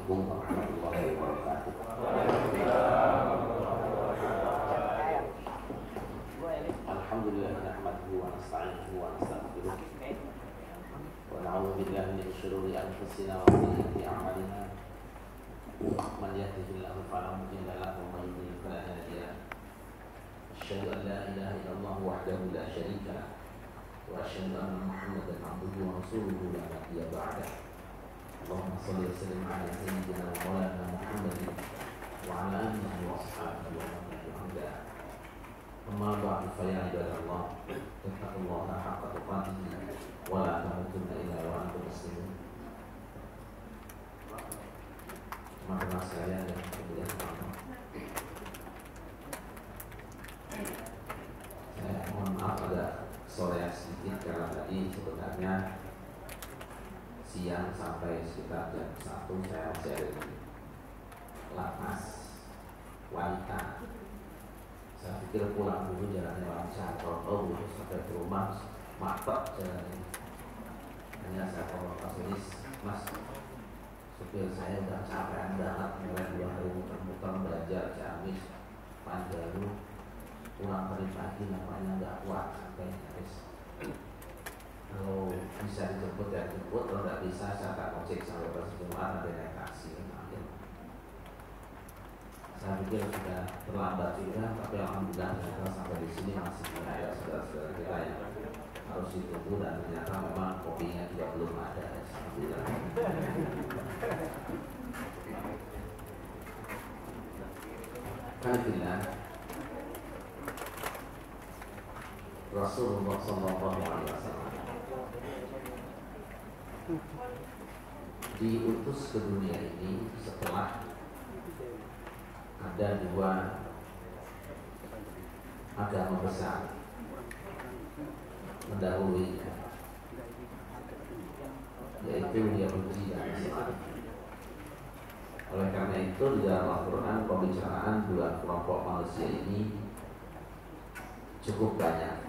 Assalamualaikum warahmatullahi wabarakatuh. Alhamdulillah nahmaduhu wa nasta'inuhu wa nastaghfiruh wa na'udzu billahi min shururi anfusina wa sayyiati a'malina. Man yahdihillahu fala mudilla lahu wa man yudlil fala hadiya lahu. Asyhadu an la ilaha illallah wahdahu la syarika lahu wa asyhadu anna Muhammadan abduhu wa rasuluhu la nabiyya ba'dahu. Allahumma shalli wa sallim ala sayyidina wa maulana Muhammadin wa ala alihi wa ashabihi wa man tabi'ahum. Amma ba'du fa ya ibadallah, ittaqullaha haqqa tuqatih wa la tamutunna illa wa antum muslimun. Teman-teman sekalian yang kemudian saya mohon maaf ada sore sedikit karena tadi sebenarnya siang sampai sekitar jam 1 saya masih ada di lapas wanita. Saya pikir pulang dulu jalannya lancar, kalau sampai ke rumah matok jalannya. Hanya saya kalau pasinis, mas supir saya udah capek banget, mulai 2 hari muter-muter belajar Ciamis, Panjalu, pulang pagi namanya nggak kuat sampai nyaris. Kalau bisa dijemput ya jemput, kalau nggak bisa saya tak ojek sampai pas Jumat nanti naik taksi. Saya pikir sudah terlambat juga, tapi alhamdulillah ternyata sampai di sini masih ada saudara-saudara kita yang harus ditunggu dan ternyata memang kopinya juga belum ada. Alhamdulillah. Alhamdulillah. Rasulullah SAW diutus ke dunia ini setelah ada 2 agama besar mendahului, yaitu Yahudi dan Islam. Oleh karena itu di dalam Al-Quran pembicaraan 2 kelompok manusia ini cukup banyak.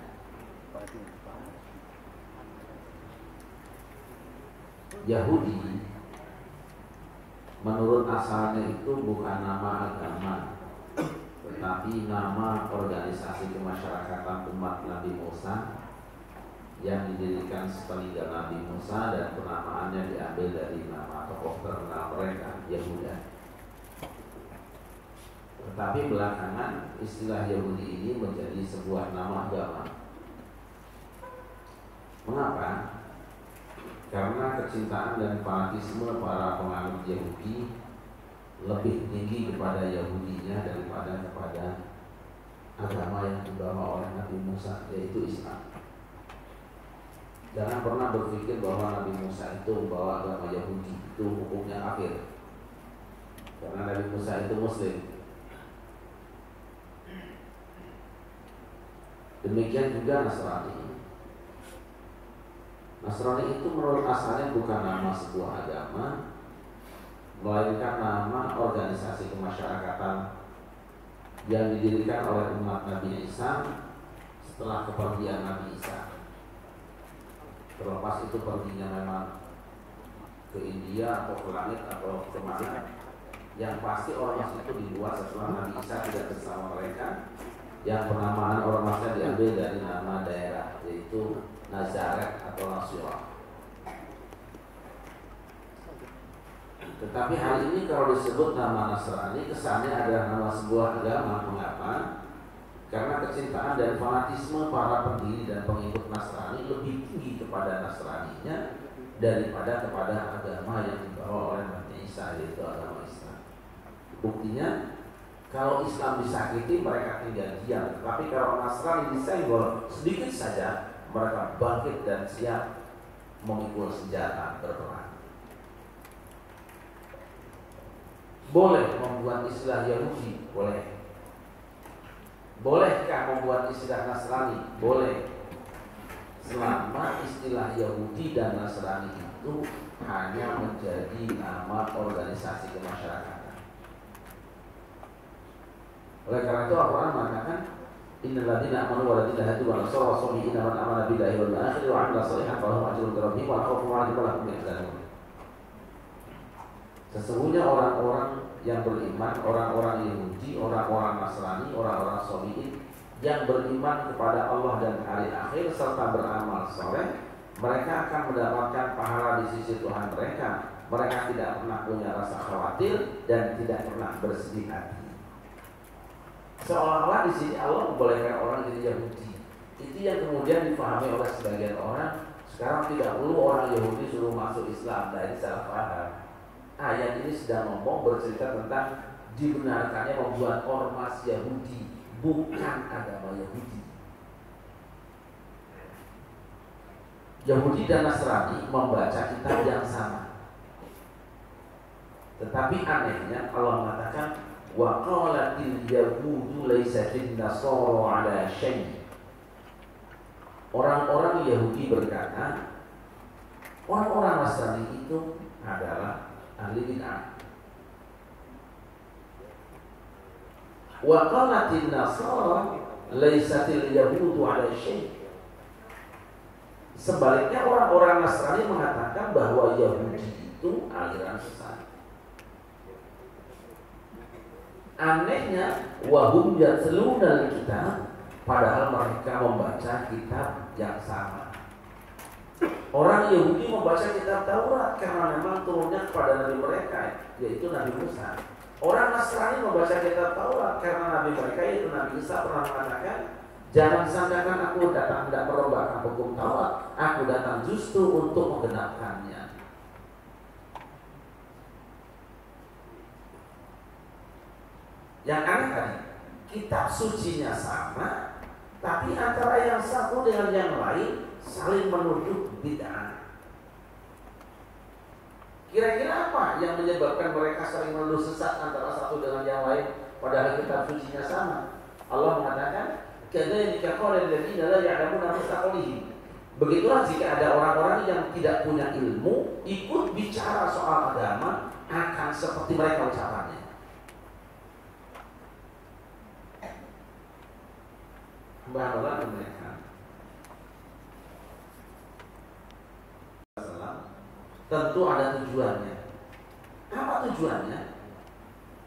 Yahudi menurut asalnya itu bukan nama agama, tetapi nama organisasi kemasyarakatan umat Nabi Musa yang didirikan sepeninggal Nabi Musa, dan penamaannya diambil dari nama tokoh terkenal mereka, Yahuda. Tetapi belakangan istilah Yahudi ini menjadi sebuah nama agama. Mengapa? Karena kecintaan dan fanatisme para penganut Yahudi lebih tinggi kepada Yahudinya daripada kepada agama yang dibawa oleh Nabi Musa, yaitu Islam. Jangan pernah berpikir bahwa Nabi Musa itu membawa agama Yahudi, itu hukumnya kafir. Karena Nabi Musa itu Muslim. Demikian juga Nasrani. Nasrani itu menurut asalnya bukan nama sebuah agama, melainkan nama organisasi kemasyarakatan yang didirikan oleh umat Nabi Isa setelah kepergian Nabi Isa. Terlepas itu perginya memang ke India atau ke langit atau ke mana, yang pasti ormas itu dibuat setelah Nabi Isa tidak bersama mereka, yang penamaan ormasnya diambil dari nama daerah, yaitu Nazaret atau Nasirah. Tetapi hal ini kalau disebut nama Nasrani, kesannya adalah nama sebuah agama. Mengapa? Karena kecintaan dan fanatisme para pendiri dan pengikut Nasrani lebih tinggi kepada Nasraninya daripada kepada agama yang dibawa oleh Nabi Isa, yaitu agama Islam. Buktinya, kalau Islam disakiti mereka tinggal diam, tapi kalau Nasrani disenggol sedikit saja mereka bangkit dan siap memikul senjata berperang. Boleh membuat istilah Yahudi? Boleh. Bolehkah membuat istilah Nasrani? Boleh. Selama istilah Yahudi dan Nasrani itu hanya menjadi nama organisasi kemasyarakatan. Oleh karena itu Al-Quran mengatakan, Innal ladzina amanu wal ladzina hadu wan nasara was-sabiina man amana billahi wal yawmil akhir wa 'amila shalihan falahum ajrun 'inda rabbihim wa la khaufun 'alaihim wa la hum yahzanun. Sesungguhnya orang-orang yang beriman, orang-orang Yahudi, orang-orang Nasrani, orang-orang Sabi'in yang beriman kepada Allah dan hari akhir serta beramal soleh, mereka akan mendapatkan pahala di sisi Tuhan mereka. Mereka tidak pernah punya rasa khawatir dan tidak pernah bersedih hati. Seolah-olah di sini Allah membolehkan orang jadi Yahudi. Itu yang kemudian dipahami oleh sebagian orang. Sekarang tidak perlu orang Yahudi suruh masuk Islam, dari salah paham. Ayat ini sedang ngomong bercerita tentang dibenarkannya membuat ormas Yahudi, bukan agama Yahudi. Yahudi dan Nasrani membaca kitab yang sama. Tetapi anehnya Allah mengatakan wa qalatil yahudu laysatin nasara ala syai'. Orang-orang Yahudi berkata, orang-orang Nasrani itu adalah ahli bid'ah. Wa qalatil nasara laysatil yahudu ala syai'. Sebaliknya orang-orang Nasrani mengatakan bahwa Yahudi itu aliran sesat. Anehnya wahum yatluna kitab, padahal mereka membaca kitab yang sama. Orang Yahudi membaca kitab Taurat karena memang turunnya kepada nabi mereka, yaitu Nabi Musa. Orang Nasrani membaca kitab Taurat karena nabi mereka, yaitu Nabi Isa, pernah mengatakan, jangan sangkakan aku datang tidak merubahkan hukum Taurat, aku datang justru untuk menggenapkannya. Yang aneh tadi, kitab sucinya sama, tapi antara yang satu dengan yang lain saling menuduh bid'ah. Kira-kira apa yang menyebabkan mereka saling menuduh sesat antara satu dengan yang lain, padahal kitab sucinya sama? Allah mengatakan, kadzalika qala alladziina laa ya'lamuuna mustaqbalihim. Begitulah jika ada orang-orang yang tidak punya ilmu ikut bicara soal agama, akan seperti mereka ucapannya. Bahwa mereka tentu ada tujuannya. Apa tujuannya?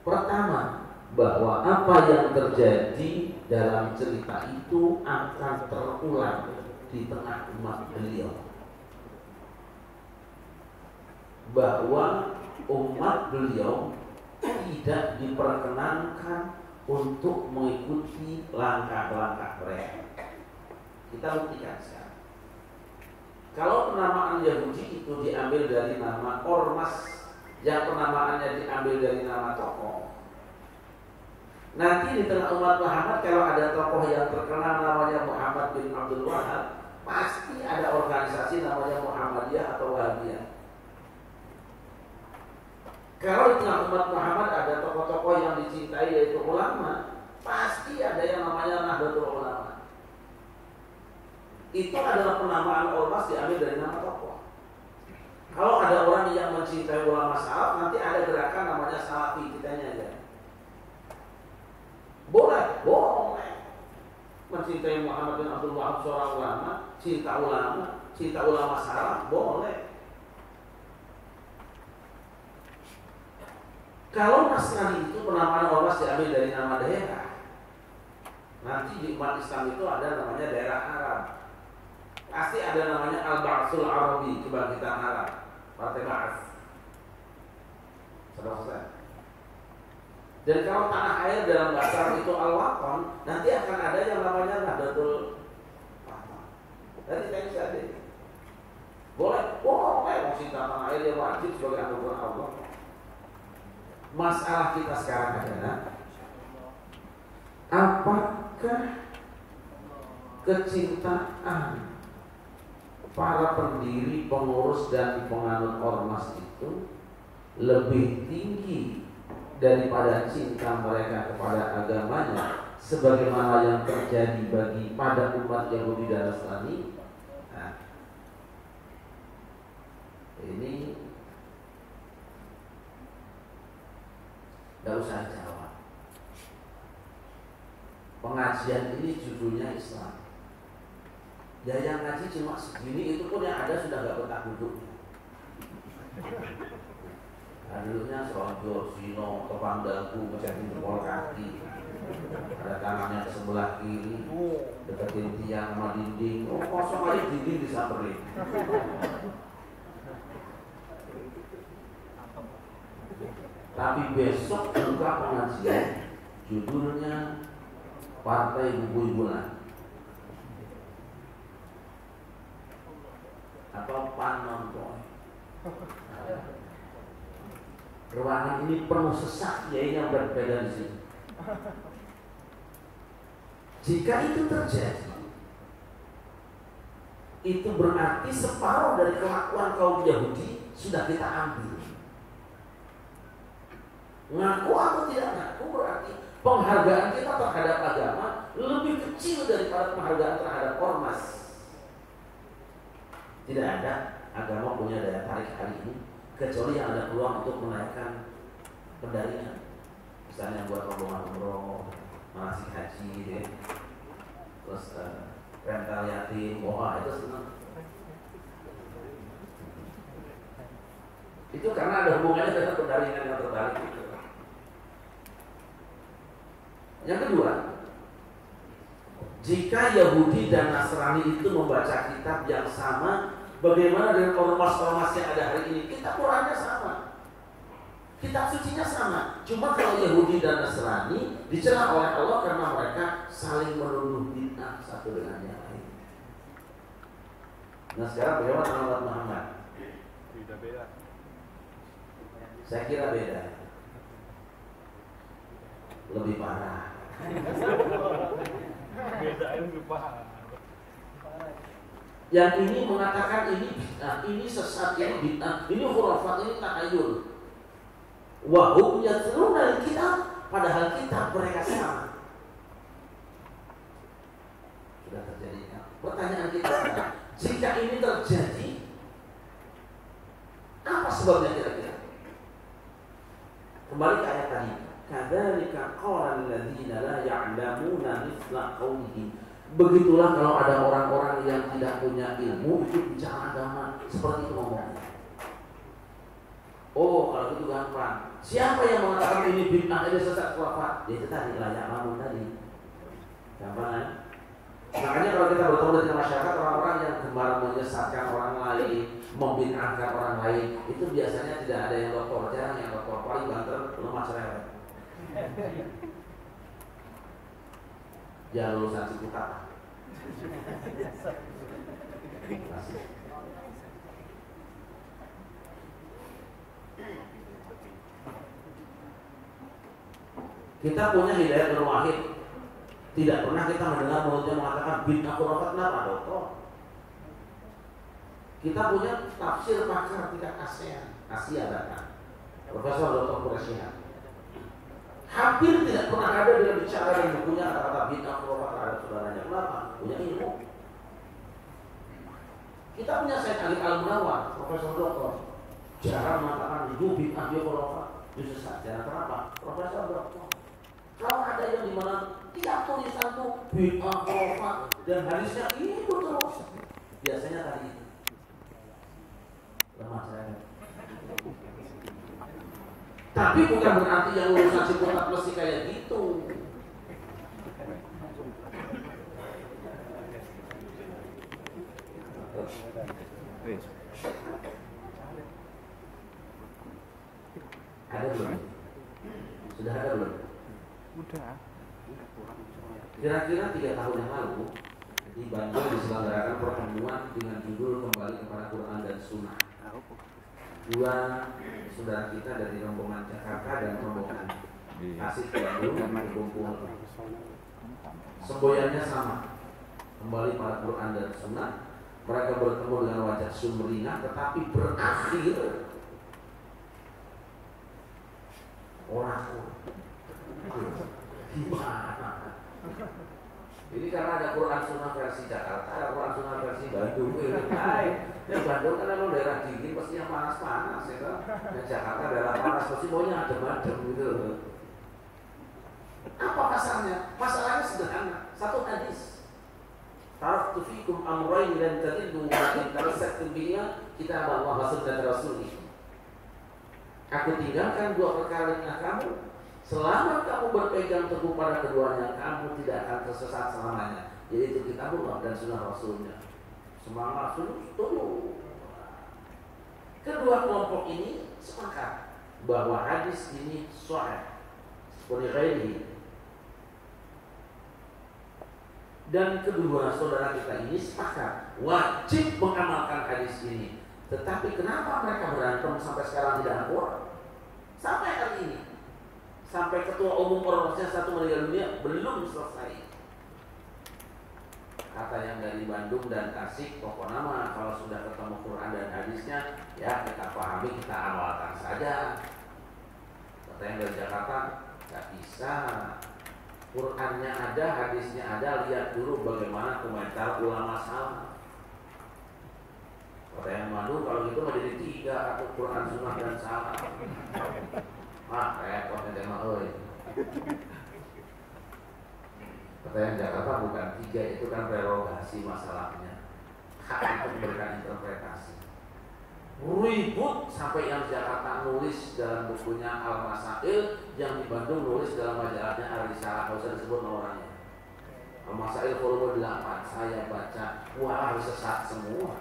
Pertama, bahwa apa yang terjadi dalam cerita itu akan terulang di tengah umat beliau. Bahwa umat beliau tidak diperkenankan untuk mengikuti langkah-langkah mereka. Kita buktikan sekarang. Kalau penamaan Yahudi itu diambil dari nama ormas, yang penamaannya diambil dari nama tokoh, nanti di tengah umat Muhammad kalau ada tokoh yang terkenal namanya Muhammad bin Abdul Wahab, pasti ada organisasi namanya Muhammadiyah atau Wahabiyah. Kalau di tengah umat Muhammad ada tokoh-tokoh yang dicintai yaitu ulama, pasti ada yang namanya Nahdlatul Ulama. Itu adalah penamaan ormas diambil dari nama tokoh. Kalau ada orang yang mencintai ulama salaf, nanti ada gerakan namanya Salafi, kitanya aja. Boleh, boleh. Mencintai Muhammad bin Abdul Wahab seorang ulama, cinta ulama salaf, boleh. Kalau Nasrani itu penamaan ormas diambil dari nama daerah, nanti di umat Islam itu ada namanya daerah Arab. Pasti ada namanya Al-Ba'sul Arabi, kebangkitan Arab, Partai Ba'as. Selesai. Dan kalau tanah air dalam bahasa itu Al-Waqon, nanti akan ada yang namanya Nahdlatul Ulama. Nanti saya bisa ada. Boleh, boleh. Cinta tanah air yang wajib sebagai anugerah Allah. Masalah kita sekarang adalah apakah kecintaan para pendiri, pengurus dan penganut ormas itu lebih tinggi daripada cinta mereka kepada agamanya, sebagaimana yang terjadi pada umat Yahudi dan Nasrani. Nah, ini gak usah jawab. Pengajian ini judulnya Islam. Ya yang ngaji cuma segini, itu pun yang ada sudah gak betah duduknya. Ada dulunya selonjor, sino, topang dagu, ngecatin jempol kaki, ada tangannya ke sebelah kiri, deketin tiang sama dinding. Oh, kosong aja dinding disamperin. Tapi besok buka pengajian, judulnya Partai Bubu-Bulan atau Panonboy. Ruangan ini penuh sesak, ya yang berbeda di sini. Jika itu terjadi, itu berarti separuh dari kelakuan kaum Yahudi sudah kita ambil. Ngaku atau tidak ngaku berarti penghargaan kita terhadap agama lebih kecil daripada penghargaan terhadap ormas. Tidak ada agama punya daya tarik hari ini kecuali yang ada peluang untuk menaikkan pendaringan, misalnya buat rombongan umroh, manasik haji, gitu ya. Terus rental yatim, wah itu senang. Itu karena ada hubungannya dengan pendaringan yang terbalik gitu. Yang kedua, jika Yahudi dan Nasrani itu membaca kitab yang sama, bagaimana dengan ormas-ormas yang ada hari ini? Kitab Qurannya sama, kitab sucinya sama. Cuma kalau Yahudi dan Nasrani dicela oleh Allah karena mereka saling menuduh bid'ah satu dengan yang lain. Nah sekarang bagaimana Muhammad Muhammad? Tidak beda. Saya kira beda. Lebih parah. Bedain lebih parah. Yang ini mengatakan ini bid'ah, ini sesat, ini bid'ah, ini khurafat, ini takhayul. Wa hum yatluna al-kitab, padahal kitab mereka sama. Sudah terjadi. Pertanyaan kita sekarang, jika ini terjadi, apa sebabnya kira-kira? Kembali ke ayat tadi. Kadzalika qala alladziina la ya'lamuna mithla qaulihim. Begitulah kalau ada orang-orang yang tidak punya ilmu itu bicara agama seperti itu ngomongnya. Oh, kalau itu gampang. Siapa yang mengatakan ini bid'ah, ini sesat khurafat? Itu tadi layak lamun tadi. Gampang kan? Makanya kalau kita bertemu dengan masyarakat, orang-orang yang gemar menyesatkan orang lain, membid'ahkan orang lain, itu biasanya tidak ada yang doktor, jarang yang doktor, paling banter, lemah cerewet. Jangan lulusan Ciputat. Kita punya Hidayat Nur Wahid. Tidak pernah kita mendengar mulutnya mengatakan bid'ah khurafat. Kenapa, dokter? Kita punya tafsir pakar tingkat Asia bahkan Profesor Dr. Quraisyihan. Hampir tidak pernah ada dia bicara dan bukunya kata-kata bid'ah khurafat terhadap saudaranya. Kenapa? Punya ilmu. Kita punya Said Ali Al-Munawwar, Profesor Doktor. Jarang mengatakan itu bid'ah dia khurafat, itu sesat. Jarang. Kenapa? Profesor Doktor. Kalau ada yang dimana tiap tulisan itu bid'ah khurafat dan hadisnya itu terus, biasanya tadi itu lemah saya. Tapi bukan berarti yang lulusan Ciputat mesti kayak gitu. Ada belum? Sudah ada belum? Udah. Kira-kira 3 tahun yang lalu di Bandung diselenggarakan pertemuan dengan judul Kembali kepada Quran dan Sunnah. Dua saudara kita dari rombongan Jakarta dan rombongan Tasik Bandung berkumpul. Semboyannya sama, kembali pada Quran dan Sunnah. Mereka bertemu dengan wajah sumringah, tetapi berakhir orang gimana? Ini karena ada Quran Sunnah versi Jakarta, ada Quran Sunnah versi Bandung. Yang Bandung kan memang daerah dingin, pasti yang panas-panas ya kan. Yang Jakarta daerah panas, pasti maunya adem-adem gitu. Apa masalahnya? Masalahnya sederhana, satu hadis. Taraktu fikum amrayn lan tadillu wa in tamassaktum bihi kitab Allah wa sunnah Rasulih. Aku tinggalkan dua perkara dengan kamu. Selama kamu berpegang teguh pada keduanya, kamu tidak akan tersesat selamanya. Yaitu kitabullah dan sunnah Rasulnya. Semangat setuju. Kedua kelompok ini sepakat bahwa hadis ini sahih seperti ghairi. Dan kedua saudara kita ini sepakat wajib mengamalkan hadis ini. Tetapi kenapa mereka berantem sampai sekarang tidak kuat? Sampai hari ini, sampai ketua umum ormasnya satu meninggal dunia belum selesai. Kata yang dari Bandung dan Tasik, pokok nama kalau sudah ketemu Quran dan hadisnya, ya kita pahami, kita amalkan saja. Kata yang dari Jakarta, nggak bisa. Qurannya ada, hadisnya ada, lihat dulu bagaimana komentar ulama salah. Kata yang Bandung, kalau gitu mau jadi 3 atau Quran, sunnah dan salah. Repot tema euy. Kata yang Jakarta bukan 3, itu kan prerogasi masalahnya, hak untuk memberikan interpretasi. Ribut sampai yang Jakarta nulis dalam bukunya Al-Masail, yang di Bandung nulis dalam majalahnya Al-Risalah, nggak usah disebut orangnya. Al-Masail volume 8, saya baca, wah sesat semua.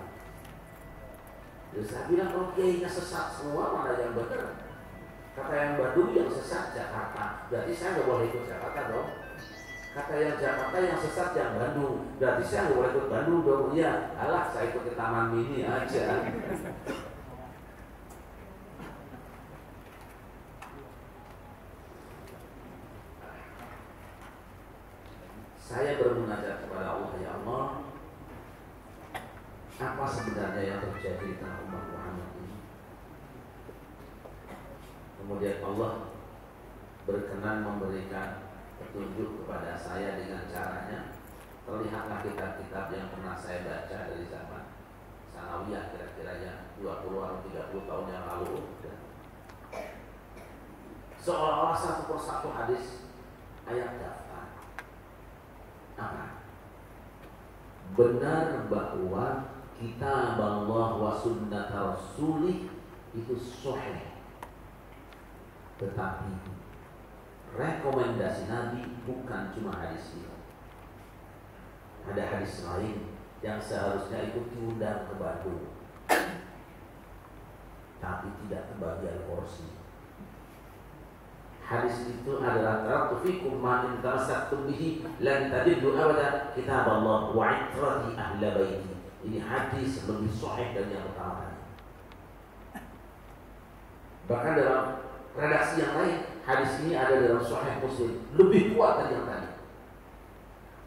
Jadi saya bilang kalau kiainya sesat semua, mana yang benar? Kata yang Bandung yang sesat Jakarta, berarti saya nggak boleh ikut Jakarta dong. Kata yang Jakarta yang sesat yang Bandung, berarti saya nggak boleh ikut Bandung dong. Ya, alah saya ikut ke Taman Mini aja. Saya bermunajat kepada Allah, ya Allah, apa sebenarnya yang terjadi di tengah umat Muhammad ini? Kemudian Allah berkenan memberikan petunjuk kepada saya dengan caranya. Terlihatlah kitab-kitab yang pernah saya baca dari zaman sanawiyah, kira-kira yang 20 atau 30 tahun yang lalu. Seolah-olah satu persatu hadis ayat daftar. Apa? Benar bahwa kitab Allah wa sunnat Rasulih itu sahih, tetapi rekomendasi Nabi bukan cuma hadis itu. Ada hadis lain yang seharusnya ikut diundang ke Bandung, tapi tidak kebagian porsi. Hadis itu adalah taraktu fikum ma in tamassaktum bihi lan tadillu abada kitab Allah wa itrati ahli baiti. Ini hadis lebih sahih dari yang pertama. Bahkan dalam redaksi yang lain, hadis ini ada dalam Sahih Muslim, lebih kuat dari yang tadi.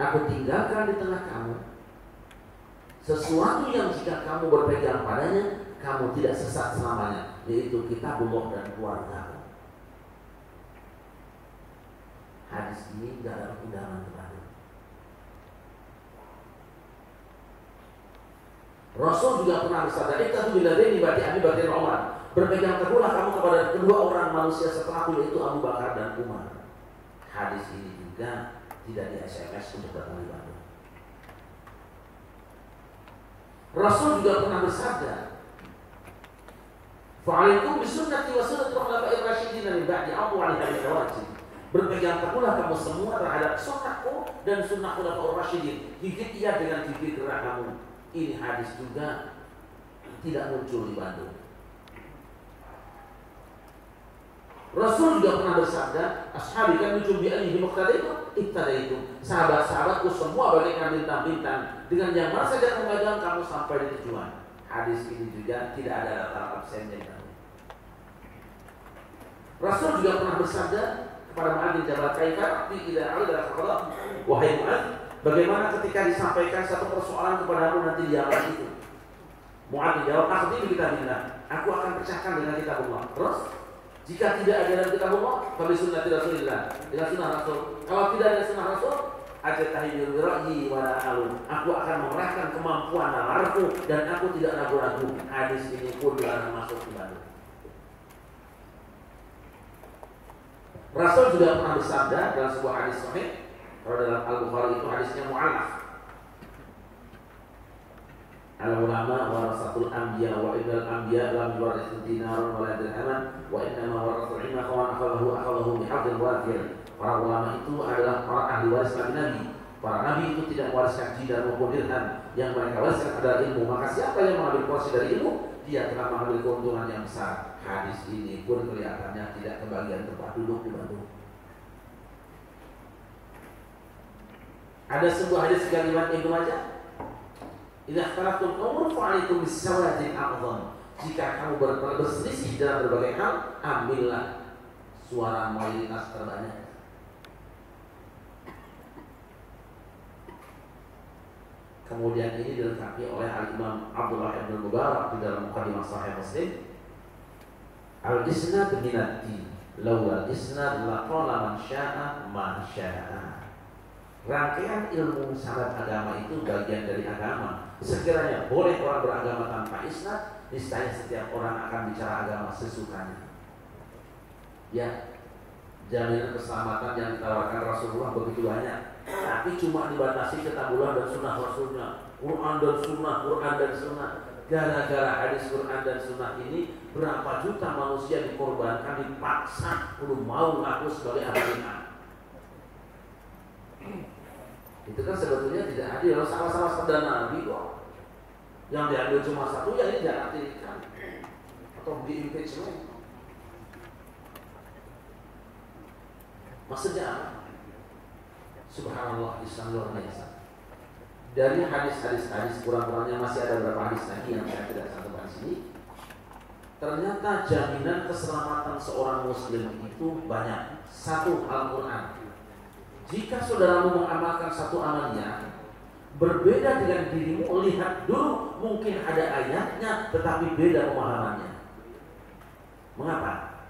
Aku tinggalkan di tengah kamu sesuatu yang jika kamu berpegang padanya, kamu tidak sesat selamanya, yaitu kitabullah dan keluarga. Hadis ini tidak ada undangan kepada. Rasul juga pernah bersabda, "Ittaqu billadziina ba'da Abi Bakar dan Umar." Berpegang teguhlah kamu kepada kedua orang manusia setelahku, yaitu Abu Bakar dan Umar. Hadis ini juga tidak di SMS untuk datang di Bandung. Rasul juga pernah bersabda, "Fa'alaikum bisunnati wa sunnati khulafa'ir rasyidin min ba'di 'addu 'alaiha bil nawajib." Berpegang teguhlah kamu semua terhadap sunnahku dan sunnah khulafa'ur rasyidin. Gigit ia dengan gigit gerak kamu. Ini hadis juga tidak muncul di Bandung. Rasul juga pernah bersabda, "Ashabi kan nujum bi ayyihi muqtadaitu ittadaitu." Sahabat-sahabatku semua bagaikan bintang-bintang, dengan yang mana saja memegang kamu sampai di tujuan. Hadis ini juga tidak ada latar absennya. Rasul juga pernah bersabda kepada Mu'adz bin Jabal, "Kaifa fi idza 'alida al-qada?" Wahai Mu'adz, bagaimana ketika disampaikan satu persoalan kepadamu nanti di alam itu? Mu'adz menjawab, "Akhdi bi kitabillah." Aku akan pecahkan dengan kitabullah. Terus jika tidak ada dalam kitabullah, fa bi sunnati Rasulillah, dengan sunnah Rasul. Kalau tidak ada sunnah Rasul, ajtahidul ra'yi wa la alu. Aku akan mengerahkan kemampuan nalarku dan aku tidak ragu-ragu. Hadis ini pun dilarang masuk di Bandung. Rasul juga pernah bersabda dalam sebuah hadis sahih, kalau dalam Al-Bukhari itu hadisnya mu'allaq. Al-ulama warasatul anbiya wa innal anbiya lam yuwarithu dinaran wa la dirhaman wa innama warathul ilma faman akhadahu bihadzin wafir. Para ulama itu adalah para ahli waris Nabi. Para nabi itu tidak mewariskan dinar maupun dirham, yang mereka wariskan adalah ilmu. Maka siapa yang mengambil porsi dari ilmu, dia telah mengambil keuntungan yang besar. Hadis ini pun kelihatannya tidak kebagian tempat duduk di Bandung. Ada sebuah hadis kalimat Ibnu Majah, "Idza ikhtalaftum umur fa'alaikum bis-sawadil a'dham." Jika kamu berselisih dalam berbagai hal, ambillah suara mayoritas terbanyak. Kemudian ini dilengkapi oleh Al-Imam Abdullah bin Mubarak di dalam Muqaddimah Sahih Muslim. Al-isnad minad-din, laula al-isnad laqala man syaa ma syaa. Rangkaian ilmu sanad agama itu bagian dari agama. Sekiranya boleh orang beragama tanpa isnad, niscaya setiap orang akan bicara agama sesukanya. Ya, jaminan keselamatan yang ditawarkan Rasulullah begitu banyak, tapi cuma dibatasi kitabullah dan sunnah Rasulnya, Quran dan sunnah, Quran dan sunnah. Gara-gara hadis Quran dan sunnah ini, berapa juta manusia dikorbankan, dipaksa belum mau ngaku sebagai ahli iman. Itu kan sebetulnya tidak adil. Sama-sama sabda Nabi kok. Yang diambil cuma satu, ya ini jangan dirikan atau di impeachment. Maksudnya apa? Subhanallah, Islam luar biasa. Dari hadis-hadis kurang-kurangnya masih ada beberapa hadis lagi yang saya tidak sampaikan di sini. Ternyata jaminan keselamatan seorang muslim itu banyak. Satu, Al-Quran. Jika saudaramu mengamalkan satu amalnya berbeda dengan dirimu, lihat dulu, mungkin ada ayatnya tetapi beda pemahamannya. Mengapa?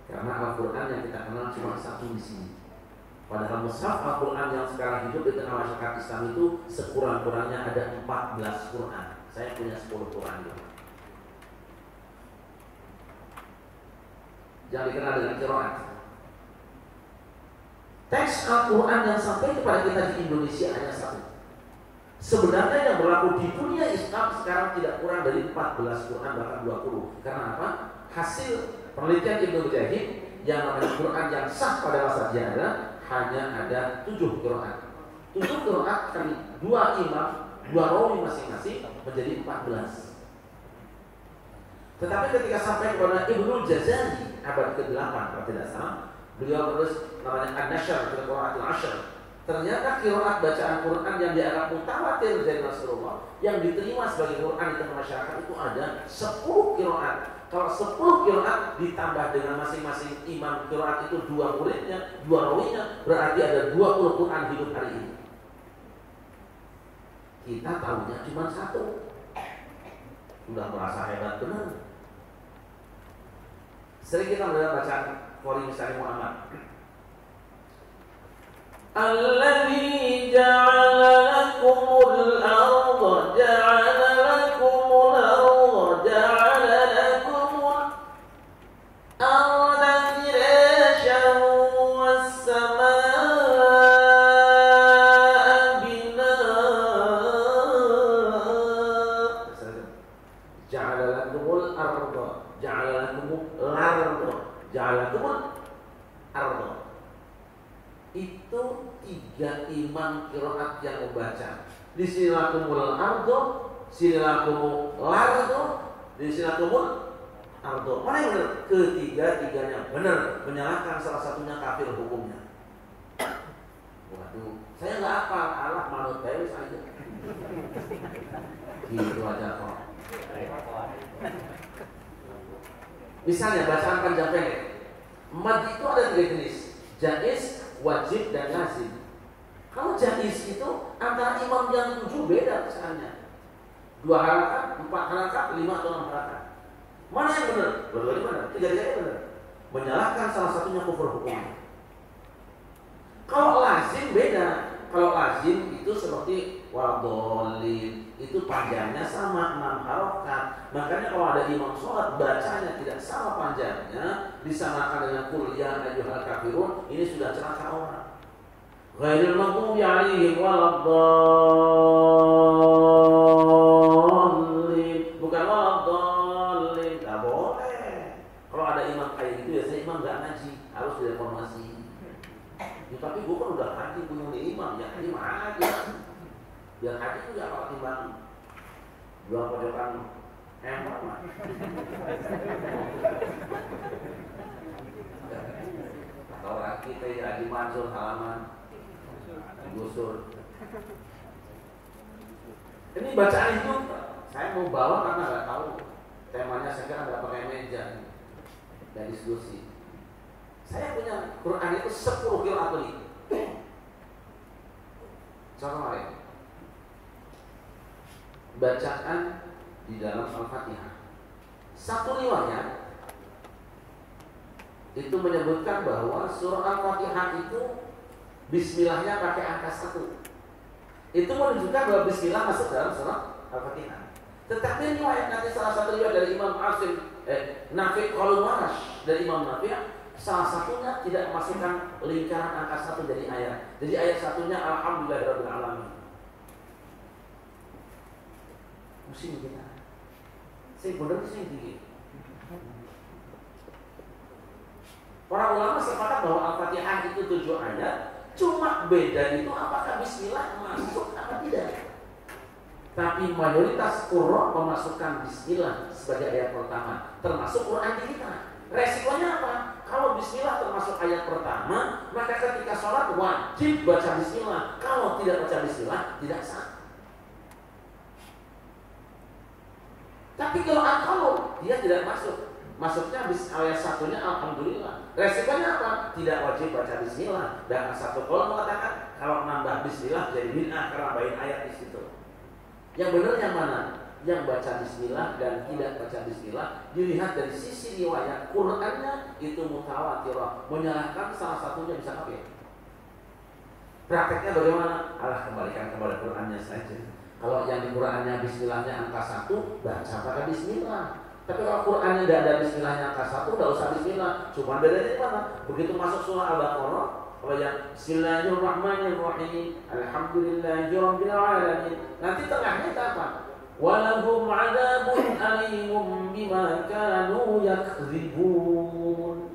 Karena Al-Quran yang kita kenal cuma satu di sini. Padahal mushaf Al-Quran yang sekarang hidup di tengah masyarakat Islam itu sekurang-kurangnya ada 14 Quran. Saya punya 10 Quran juga. Jangan dikenal dengan qiraat. Teks Al-Quran yang sampai kepada kita di Indonesia hanya satu. Sebenarnya yang berlaku di dunia Islam sekarang tidak kurang dari 14 Quran, bahkan 20. Karena apa? Hasil penelitian Ibnu Mujahid yang namanya Quran yang sah pada masa dia hanya ada 7 Quran. 7 Quran kali 2 imam, 2 rawi masing-masing menjadi 14. Tetapi ketika sampai kepada Ibnu Jazari abad ke-8 kalau tidak salah, beliau menulis namanya An-Nashr fil Qira'atil Ashr. Ternyata qiraat bacaan Quran yang dianggap mutawatir dari Rasulullah yang diterima sebagai Quran di tengah masyarakat itu ada 10 qiraat. Kalau 10 qiraat ditambah dengan masing-masing imam qiraat itu 2 muridnya, 2 rawinya, berarti ada 20 Quran hidup hari ini. Kita tahunya cuma 1. Sudah merasa hebat benar. Sering kita mendengar bacaan Qori misalnya Muhammad. Alladzi ja'ala lakumul arda ja'ala lakumul arda ja'ala lakumul arda firasyan was samaa binaa. Ja'ala lakumul arda ja'ala lakumul arda ja'ala lakumul arda. Itu 3 imam qiraat yang membaca. Di sini lakumul ardo, sini lakumul lardo, di sini lakumul ardo. Mana yang benar? Ketiga-tiganya benar. Menyalahkan salah satunya kafir hukumnya. Waduh, saya nggak hafal, Allah manut saya saja. Gitu aja kok. Misalnya bacaan panjang pendek. Mad itu ada 3 jenis. Jaiz, wajib dan lazim. Kalau jaiz itu antara imam yang 7 beda misalnya. 2 harakat, 4 harakat, 5 atau 6 harakat. Mana yang benar? Dua-duanya benar, 3-tiganya benar. Menyalahkan salah satunya kufur hukumnya. Kalau lazim beda. Kalau lazim itu seperti wadolin, itu panjangnya sama 6 harakat. Makanya kalau ada imam sholat bacanya tidak sama panjangnya, disamakan dengan qul ya ayyuhal kafirun, ini sudah celaka orang. Ghairil maghdubi 'alaihim waladdallin. biasanya imam nggak ngaji, harus direformasi. Ya, tapi gue kan udah haji punya imam, ya haji mana aja. Biar haji itu ya kalau timbang jual pojokan emang mah. Atau lagi teh Haji Mansur halaman gusur. Ini bacaan itu saya mau bawa karena nggak tahu temanya, saya kira nggak pakai meja dan diskusi. Saya punya Quran itu 10 kilo apel. Contoh lain, bacaan di dalam Al-Fatihah. Satu riwayat itu menyebutkan bahwa surah Al-Fatihah itu bismillahnya pakai angka 1. Itu menunjukkan bahwa bismillah masuk dalam surah Al-Fatihah. Tetapi riwayat nanti salah satu riwayat dari Imam Asim Nafi' Qaul Warash dari Imam Nafi', salah satunya tidak memasukkan lingkaran angka 1 dari ayat. Jadi ayat satunya Alhamdulillahirabbil alamin. Musim kita. Saya benar sih tinggi. Para ulama sepakat bahwa Al-Fatihah itu 7 ayat. Cuma beda itu apakah bismillah masuk atau tidak. Tapi mayoritas qurra memasukkan bismillah sebagai ayat pertama, termasuk Quran kita. Resikonya apa? Kalau bismillah termasuk ayat pertama, maka ketika sholat wajib baca bismillah. Kalau tidak baca bismillah, tidak sah. Tapi kalau dia tidak masuk, masuknya ayat satunya alhamdulillah. Resikonya apa? Tidak wajib baca bismillah. Dan satu qaul mengatakan kalau nambah bismillah jadi bid'ah karena nambahin ayat di situ. Yang benar yang mana? Yang baca bismillah dan tidak baca bismillah dilihat dari sisi riwayat Qur'annya itu mutawatirah, menyalahkan salah satunya bisa kafir. Prakteknya bagaimana? Allah kembalikan kepada Qur'annya saja. Kalau yang di Qur'annya bismillahnya angka 1, baca pakai bismillah. Tapi kalau Qur'annya tidak ada bismillahnya angka 1, tidak usah bismillah. Cuma bedanya di mana? Begitu masuk surah Al-Baqarah, kalau yang Bismillahirrahmanirrahim, Alhamdulillahirabbil alamin. Nanti tengahnya itu apa? Walahum 'adzabun alimun bima kanu yakdzibun.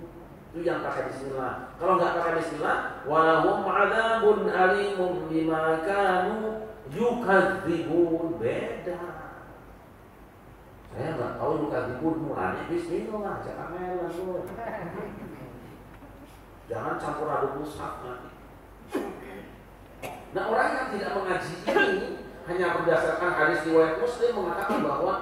Itu yang pakai bismillah. Kalau enggak pakai bismillah, walahum 'adzabun alimun bima kanu yukadzibun. Beda. Saya enggak tahu yukadzibun mulanya bismillah, jangan melan lu. Jangan campur aduk mushaf nanti. Nah, orang yang tidak mengaji ini hanya berdasarkan hadis riwayat Muslim mengatakan bahwa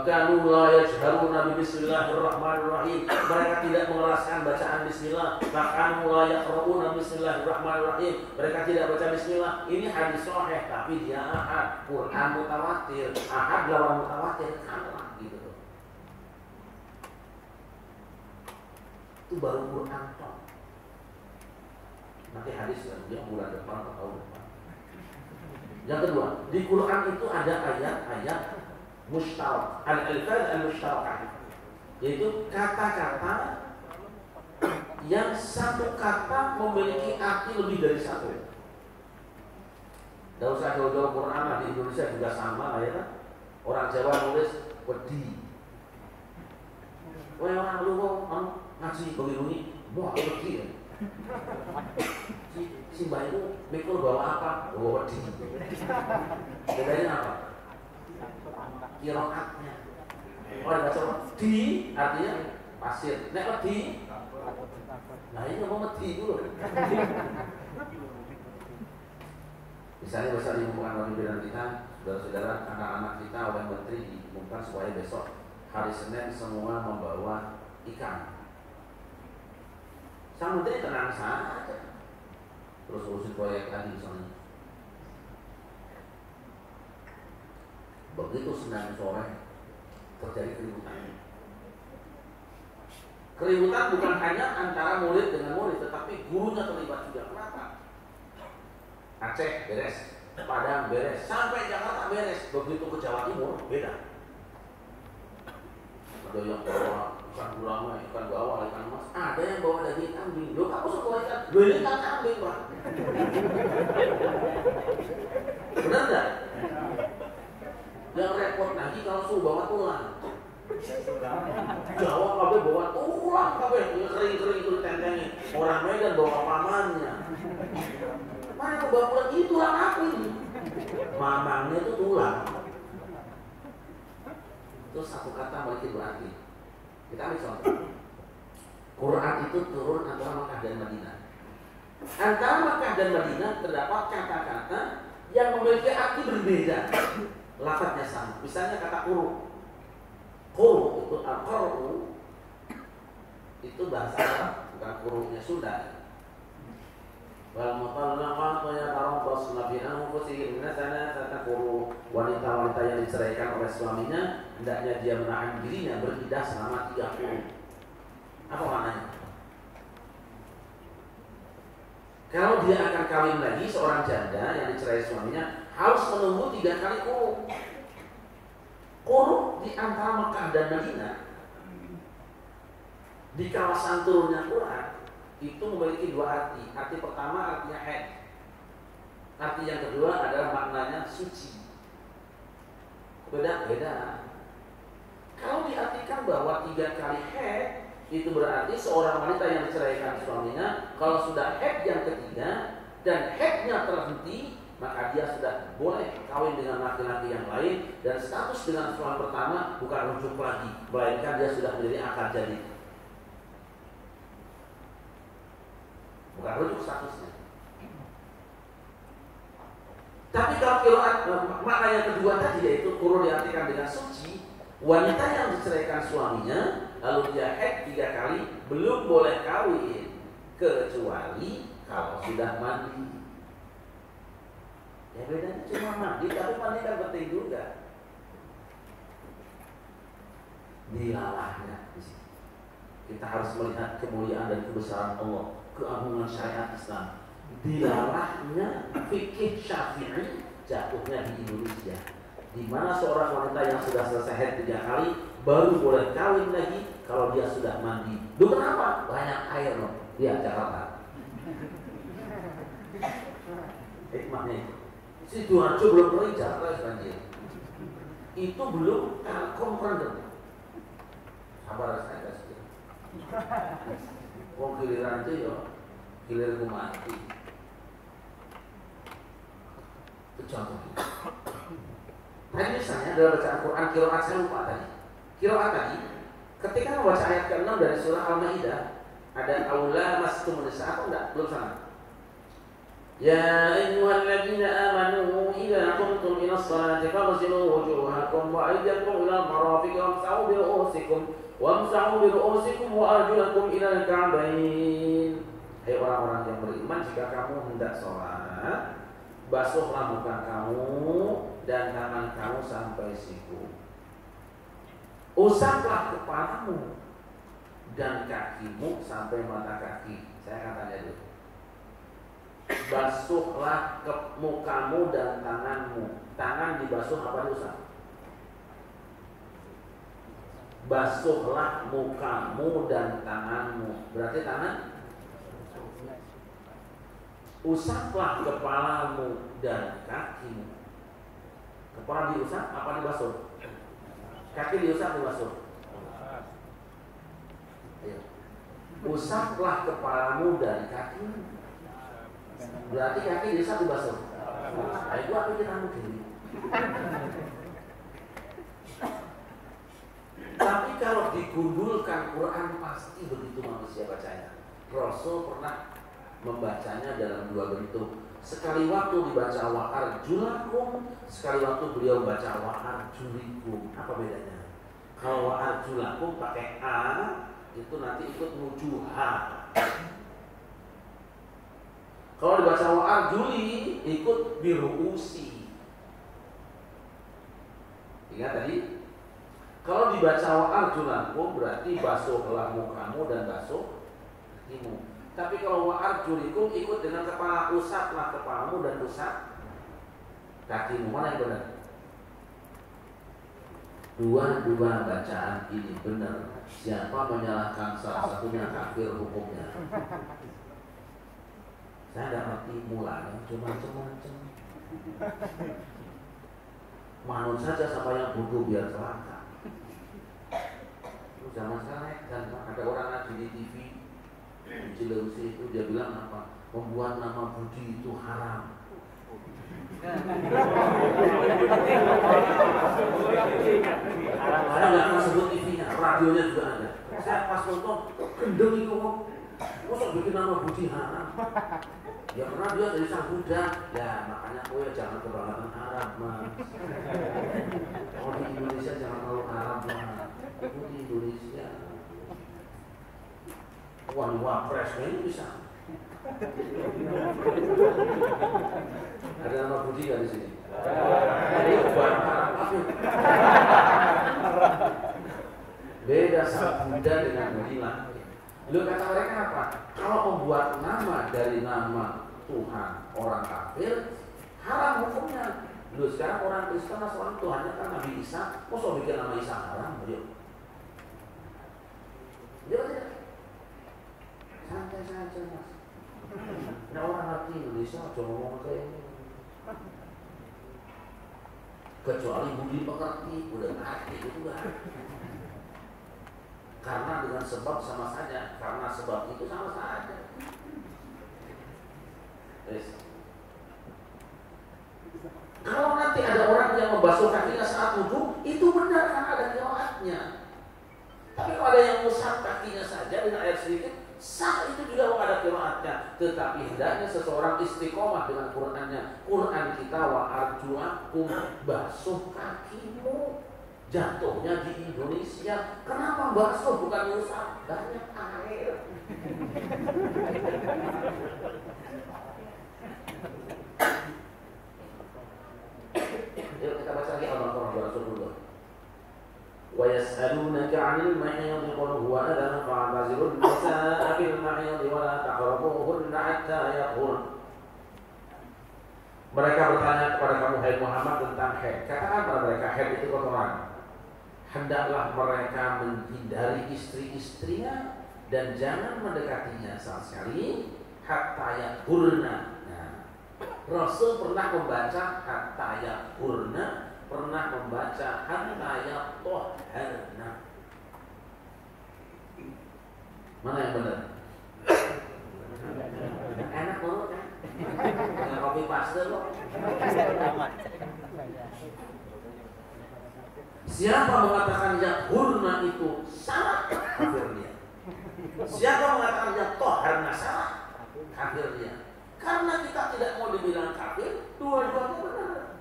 kanu la yajharuna bi bismillahirrahmanirrahim. Mereka tidak mengeraskan bacaan bismillah. Kanu la yaqra'una bismillahirrahmanirrahim. Mereka tidak baca bismillah. Ini hadis sahih tapi dia ahad. Quran mutawatir. Ahad lawan mutawatir kalah gitu. Itu baru Quran toh. Nanti hadis dia bulan depan atau tahun depan. Yang kedua, di Quran itu ada ayat-ayat mustarak, al-alfaz al-mustarakah, yaitu kata-kata yang satu kata memiliki arti lebih dari satu. Tidak usah jauh-jauh Quran lah, di Indonesia juga sama lah ya kan. Orang Jawa nulis wedi. Wah orang lu mau ngaji begini, mau wedi ya. Si mbak itu mikul bawa apa? Bawa wedi. Bedanya apa? Kiroatnya. Orang bahasa wedi artinya pasir. Nek wedi, nah ini ngomong wedi dulu. Misalnya besar diumumkan oleh pimpinan kita, saudara-saudara, anak-anak kita oleh menteri diumumkan supaya besok hari Senin semua membawa ikan. Sang menteri tenang saja. Terus urusin proyek tadi misalnya. Begitu Senin sore terjadi keributan. Keributan bukan hanya antara murid dengan murid, tetapi gurunya terlibat juga. Kenapa? Aceh beres, Padang beres, sampai Jakarta beres. Begitu ke Jawa Timur beda. Ada yang bawa ikan gurame, ikan bawal, ikan emas. Ada yang bawa daging kambing. Loh kamu suka ikan? Loh ini ikan kambing Pak. Benar nggak? Yang repot lagi kalau suruh bawa tulang. Jawa kabeh bawa tulang kabeh kering-kering itu ditentengin. Orang Medan bawa pamannya. Mana ke bawa pulang itu tulang aku ini. Mamangnya itu tulang. Terus satu kata memiliki dua arti. Kita ambil contoh. Quran itu turun antara Makkah dan Madinah. Antara Makkah dan Madinah terdapat kata-kata yang memiliki arti berbeda. Lafadznya sama. Misalnya kata quru. Quru itu al-quru itu bahasa Arab, bukan qurunya Sunda. Wal mutallaqatu yatarabbasna bi anfusihinna thalathata quru. Wanita-wanita yang diceraikan oleh suaminya hendaknya dia menahan dirinya beriddah selama 3 quru. Apa maknanya? Kalau dia akan kawin lagi, seorang janda yang dicerai suaminya harus menunggu 3 kali quru. Quru di antara Mekah dan Madinah di kawasan turunnya Quran itu memiliki 2 arti. Arti pertama artinya haid. Arti yang kedua adalah maknanya suci. Beda-beda. Kalau diartikan bahwa 3 kali haid, itu berarti seorang wanita yang diceraikan suaminya kalau sudah haid yang ketiga dan haidnya terhenti, maka dia sudah boleh kawin dengan laki-laki yang lain dan status dengan suami pertama bukan rujuk lagi, melainkan dia sudah menjadi akad jadi. Bukan rujuk statusnya. Tapi kalau qiraat makna yang kedua tadi yaitu quru diartikan dengan suci, wanita yang diceraikan suaminya lalu dia haid 3 kali belum boleh kawin kecuali kalau sudah mandi. Ya bedanya cuma mandi, tapi mandi kan penting juga. Dilalahnya di sini. Kita harus melihat kemuliaan dan kebesaran Allah, keagungan syariat Islam. Dilalahnya fikih Syafi'i jatuhnya di Indonesia, di mana seorang wanita yang sudah selesai haid 3 kali baru boleh kawin lagi kalau dia sudah mandi. Duh kenapa? Banyak air loh. Dia Jakarta. Hikmahnya itu. Sidoarjo belum kering, Jakarta banjir. Itu belum Telkom rendem. Sabar saya kasih. Wong giliran itu ya, giliran mati. Itu contohnya. Tadi misalnya dalam bacaan Quran qiraat saya lupa tadi. Qiraat tadi ketika membaca ayat ke-6 dari surah Al-Maidah ada aula mastum nisa atau enggak? Belum sana. Ya ayyuhalladzina amanu idza qumtum ila sholati faghsilu wujuhakum wa aydiyakum ila al-marafiq wamsahu bi ru'usikum wa arjulakum ila al-ka'bayn. Hai orang-orang yang beriman, jika kamu hendak sholat, basuhlah muka kamu dan tangan kamu sampai siku. Usaplah kepalamu dan kakimu sampai mata kaki. Saya akan tanya dulu. Basuhlah ke mukamu dan tanganmu. Tangan dibasuh apa diusap? Basuhlah mukamu dan tanganmu. Berarti tangan? Usaplah kepalamu dan kakimu. Kepala diusap apa dibasuh? Kaki diusap dibasuh. Ayo. Usaplah kepalamu dan kakimu. Berarti kaki diusap dibasuh. Nah, itu apa kita mungkin? Tapi kalau digundulkan Quran pasti begitu manusia bacanya. Rasul pernah membacanya dalam 2 bentuk. Sekali waktu dibaca wa arjulakum, sekali waktu beliau membaca wa arjulikum. Apa bedanya? Kalau wa arjulakum pakai a, itu nanti ikut wujuha. Kalau dibaca wa arjuli ikut biruusi. Ingat tadi? Kalau dibaca wa arjulakum berarti basuhlah mukamu dan basuh kakimu. Tapi kalau wa arjulikum ikut dengan kepala, usaplah kepalamu dan usap kakimu. Mana yang benar? Dua-dua bacaan ini benar. Siapa menyalahkan salah satunya kafir hukumnya. Saya tidak ngerti mulanya, cuma macam-macam. Manut saja sama yang bodoh biar celaka. Zaman sekarang dan ada orang ngaji di TV di Cilengsi itu dia bilang apa? Membuat nama Budi itu haram. Saya nggak akan sebut TV-nya, radionya juga ada. Saya pas nonton, gendeng itu kok, masa bikin nama Budi haram? Ya karena dia dari sang Buddha, ya makanya jangan kebangetan Arab mas. Oh di Indonesia jangan terlalu Arab mas. Itu di Indonesia. Wah di Wapresnya ini bisa. Ada nama Budi nggak di sini? Ini buat Arab apa? Beda sang Buddha dengan Buddha. Lalu kata mereka apa? Kalau membuat nama dari nama Tuhan orang kafir, haram hukumnya. Lalu sekarang orang Kristen asal Tuhannya kan Nabi Isa, kok so bikin nama Isa haram? Yuk. Tidak. Santai saja mas. Nah orang hati Indonesia cuma ngomong kayak ini. Kecuali budi pekerti, udah ngerti itu kan. Karena dengan sebab sama saja, karena sebab itu sama saja. Yes. Kalau nanti ada orang yang membasuh kakinya saat wudhu, itu benar karena ada qiraatnya. Tapi kalau ada yang mengusap kakinya saja dengan air sedikit, sah itu juga kalau ada qiraatnya. Tetapi hendaknya seseorang istiqomah dengan Qur'annya. Quran kita wa arjulakum, basuh kakimu. Jatuhnya di Indonesia, kenapa basuh bukan usap? Banyak air. Yuk kita baca lagi Al-Baqarah 210. Wa yas'alunaka 'anil mahiyid qul huwa adhan fa'tazilun nisaa'a fil mahiyid wa la taqrabuhunna hatta yatahurna. Mereka bertanya kepada kamu hai Muhammad tentang haid. Katakan kepada mereka haid itu kotoran. Hendaklah mereka menghindari istri-istrinya dan jangan mendekatinya sama sekali hatta yatahurna. Rasul pernah membaca hatta yatahurna, pernah membaca hatta yatahharna. Mana yang benar? Enak banget kan? Dengan kopi paste loh. Siapa mengatakan yatahurna itu salah, kafir dia. Siapa mengatakan yatahharna salah, kafir dia. Karena kita tidak mau dibilang kafir, dua-duanya benar.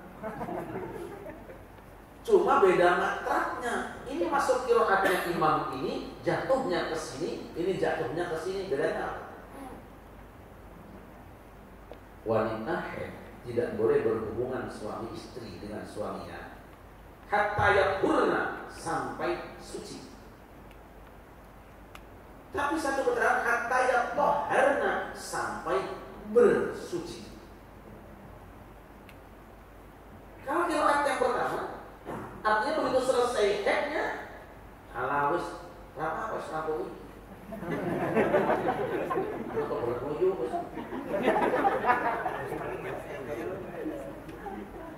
Cuma beda matraknya. Ini masuk qiraatnya imam ini, jatuhnya ke sini, ini jatuhnya ke sini, bedanya. Wanita haid tidak boleh berhubungan suami istri dengan suaminya hatta yatahurna, sampai suci. Tapi satu keterangan hatta yatahharna, sampai bersuci. Kalau qiraat yang pertama, artinya begitu selesai haidnya, halawis, apa selalu ini. Apa berkuyu?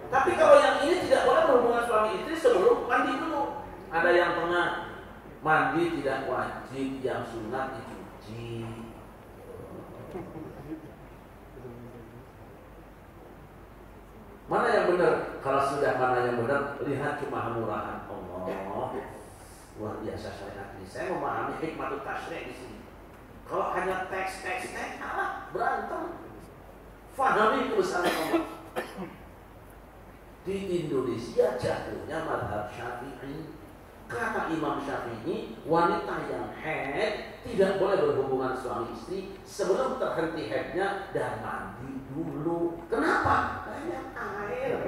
Tapi kalau yang ini tidak boleh berhubungan suami istri sebelum mandi dulu. Ada yang pernah mandi tidak wajib, yang sunat dicuci. Mana yang benar? Kalau sudah mana yang benar, lihat kemahmurahan Allah. Luar biasa syariat ini. Saya memahami hikmat tasyri' di sini. Kalau hanya teks, berantem. Fahami kebesaran Allah. Di Indonesia jatuhnya mazhab Syafi'i. Kata Imam Syafi'i, wanita yang haid tidak boleh berhubungan suami istri sebelum terhenti haidnya dan mandi dulu. Kenapa? Banyak air.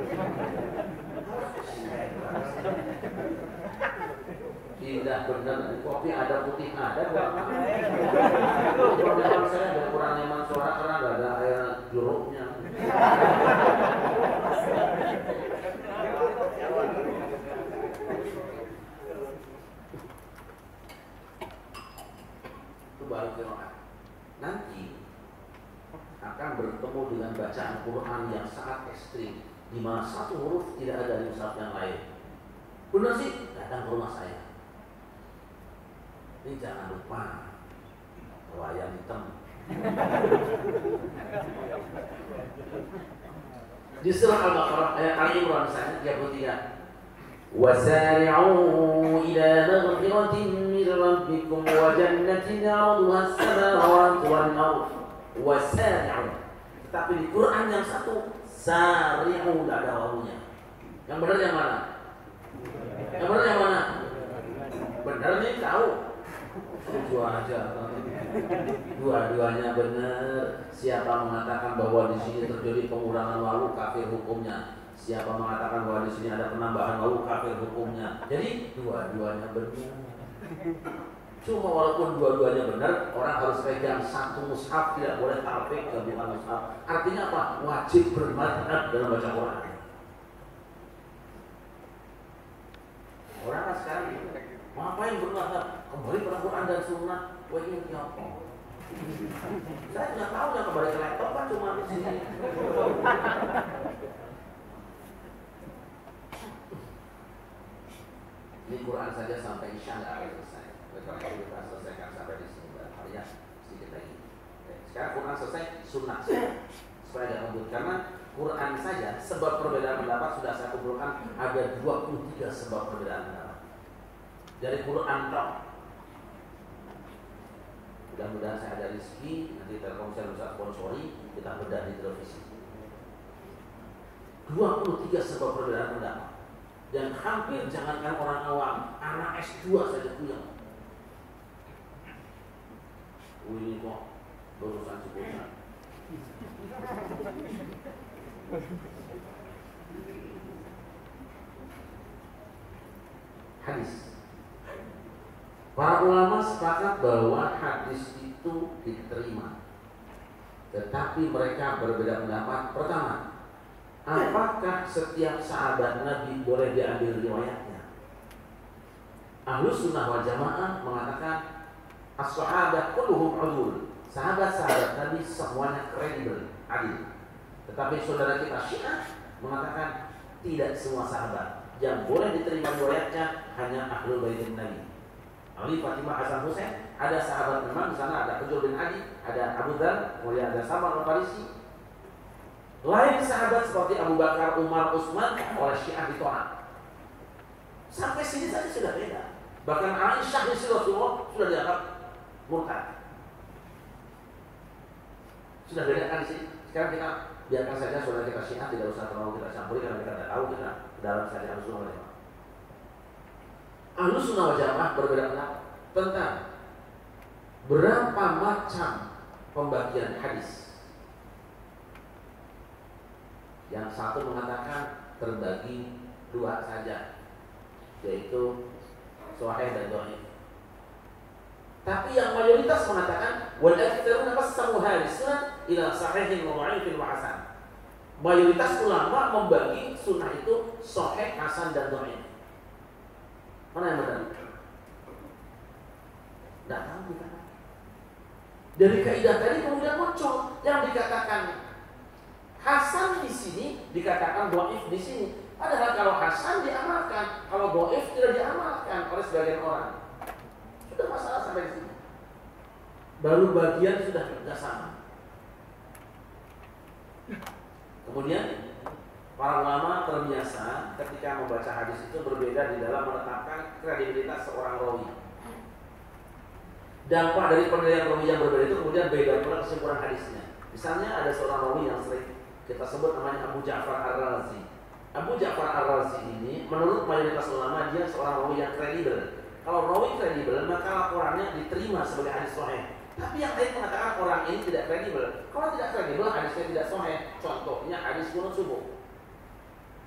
Tidak benar, kopi ada putih ada. Kalau saya ada kurang nyaman suara karena nggak ada air jeruknya. Itu baru qiraat. Nanti akan bertemu dengan bacaan Quran yang sangat ekstrim, di mana satu huruf tidak ada di mushaf yang lain. Benar sih, datang ke rumah saya. Ini jangan lupa wayang hitam. Di surah Al-Baqarah ayat Al-Imran misalnya 33. وسارعوا إلى مغفرة من ربكم وجنة عرضها السماوات والأرض وسارعوا. Tapi di Quran yang satu sari'u tidak ada wawunya. Yang benar yang mana? Yang benar yang mana? Benar nih tahu. Dua aja. Dua-duanya benar. Siapa mengatakan bahwa di sini terjadi pengurangan wawu, kafir hukumnya. Siapa mengatakan bahwa di sini ada penambahan wawu, kafir hukumnya. Jadi dua-duanya benar. Cuma walaupun dua-duanya benar, orang harus pegang satu mushaf, tidak boleh talfik ke bukan mushaf. Artinya apa? Wajib bermadhab dalam baca Quran. Orang kan sekarang ngapain bermadhab? Kembali pada Quran dan Sunnah. Wah ini apa? Saya tidak tahu yang kembali ke laptop kan cuma di sini. Ini Quran saja sampai Isya tidak akan selesai. Karena kita selesaikan sampai di sini ya sedikit lagi. Sekarang Quran selesai, Sunnah supaya tidak ngebut. Karena Quran saja sebab perbedaan pendapat sudah saya kumpulkan ada 23 sebab perbedaan pendapat. Dari Quran tok. Mudah-mudahan saya ada rezeki, nanti Telkomsel bisa sponsori, kita bedah di televisi. 23 sebab perbedaan pendapat. Dan hampir jangankan orang awam, anak S2 saja punya. Ini kok lulusan sekolah. Hadis. Para ulama sepakat bahwa hadis itu diterima. Tetapi mereka berbeda pendapat. Pertama, apakah setiap sahabat Nabi boleh diambil riwayatnya? Ahlus Sunnah wal Jamaah mengatakan as-sahabat kulluhum udul. Sahabat-sahabat Nabi semuanya kredibel, adil. Tetapi saudara kita Syiah mengatakan tidak semua sahabat. Yang boleh diterima riwayatnya hanya Ahlul Baitin Nabi. Ali, Fatimah, Hasan, Husain. Ada sahabat memang di sana, ada Hujr bin Ali, ada Abu Dzar, kemudian ada Salman Al-Farisi. Lain sahabat seperti Abu Bakar, Umar, Utsman oleh Syiah ditolak. Sampai sini saja sudah beda. Bahkan Aisyah istri Rasulullah sudah dianggap murtad. Sudah beda kan di sini. Sekarang kita biarkan saja saudara kita Syiah, tidak usah terlalu kita campuri karena kita tidak tahu, kita dalam saja Ahlus Sunnah wal Jamaah. Ahlus Sunnah wal Jamaah berbeda pendapat tentang berapa macam pembagian hadis. Yang satu mengatakan terbagi dua saja, yaitu sahih dan dhaif. Tapi yang mayoritas mengatakan wal aktsaruna qassamu hadisna ila sahihin wa dhaifin wa hasan. Mayoritas ulama membagi sunnah itu sahih, hasan dan dhaif. Mana yang benar? Tidak tahu kita. Dari kaidah tadi kemudian muncul yang dikatakan hasan di sini dikatakan dhaif di sini. Padahal kalau hasan diamalkan, kalau dhaif tidak diamalkan oleh sebagian orang. Sudah masalah sampai di sini. Baru bagian sudah tidak sama. Kemudian para ulama terbiasa ketika membaca hadis itu berbeda di dalam menetapkan kredibilitas seorang rawi. Dampak dari penilaian rawi yang berbeda itu kemudian beda pula kesimpulan hadisnya. Misalnya ada seorang rawi yang sering kita sebut namanya Abu Ja'far Ar-Razi. Abu Ja'far Ar-Razi ini menurut mayoritas ulama dia seorang rawi yang kredibel. Kalau rawi kredibel maka laporannya diterima sebagai hadis sahih. Tapi yang lain mengatakan orang ini tidak kredibel. Kalau tidak kredibel hadisnya tidak sahih. Contohnya hadis qunut subuh.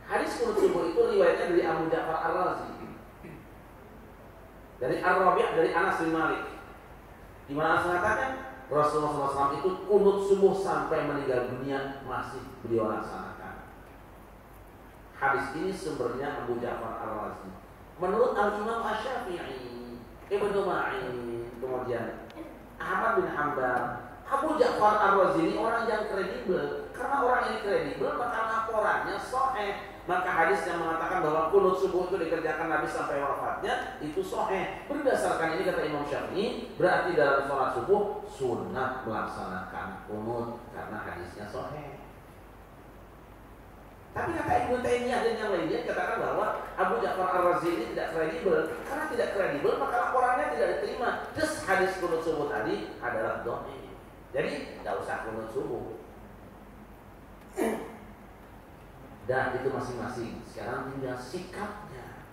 Hadis qunut subuh itu riwayatnya dari Abu Ja'far Ar-Razi. Dari Ar-Rabi' dari Anas bin Malik. Di mana Anas mengatakan Rasulullah SAW itu qunut subuh sampai meninggal dunia masih beliau laksanakan. Hadis ini sumbernya Abu Ja'far Ar-Razi. Menurut Al-Imam Asy-Syafi'i, Ibnu Ma'in, kemudian Ahmad bin Hanbal, Abu Ja'far Ar-Razi ini orang yang kredibel. Karena orang ini kredibel, maka laporannya sahih. Maka hadis yang mengatakan bahwa kunut subuh itu dikerjakan Nabi sampai wafatnya itu sahih. Berdasarkan ini kata Imam Syafi'i, berarti dalam sholat subuh sunnah melaksanakan kunut karena hadisnya sahih. Tapi kata Ibnu Taimiyah dan yang lainnya katakan bahwa Abu Ja'far Ar-Razi ini tidak kredibel. Karena tidak kredibel maka laporannya tidak diterima. Terus hadis kunut subuh tadi adalah dhaif. Jadi tidak usah kunut subuh. Dan itu masing-masing. Sekarang tinggal sikapnya.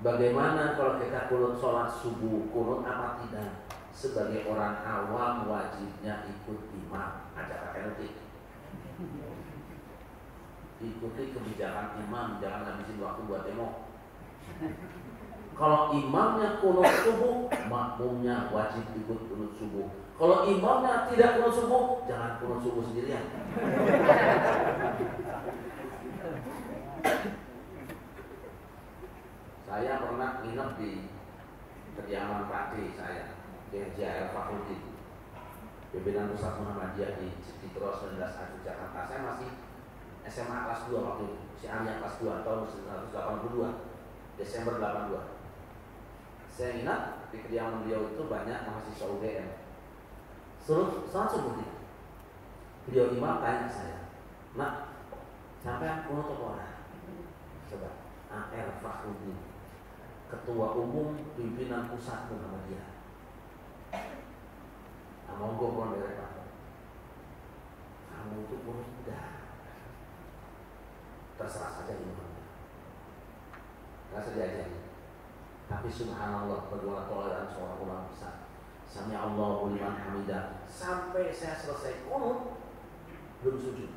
Bagaimana kalau kita kunut sholat subuh, kunut apa tidak? Sebagai orang awam wajibnya ikut imam. Ajak pakai nutik. Ikuti kebijakan imam, jangan habisin waktu buat demo. Kalau imamnya kunut subuh, makmumnya wajib ikut kunut subuh. Kalau imamnya tidak kunut subuh, jangan kunut subuh sendirian. Saya pernah nginep di kediaman Pak D saya, di JR Fakulti, Pimpinan Pusat Muhammadiyah di Citro 19 Agus Jakarta. Saya masih SMA kelas 2 waktu itu, si Arya kelas 2 tahun 1982, Desember 82. Saya ingat di kediaman beliau itu banyak mahasiswa UGM. Suruh sholat subuh tidak? Beliau imam tanya saya, "Nak, sampai kunut apa ora?" Coba, AR Fakhruddin, Ketua Umum Pimpinan Pusat Muhammadiyah. Monggo pun dari Pak. Kamu itu pun sudah terserah saja imamnya. Nggak usah diajari. Tapi subhanallah bagaimana toleran seorang ulama besar. Sami Allahu liman hamidah. Sampai saya selesai kunut belum sujud.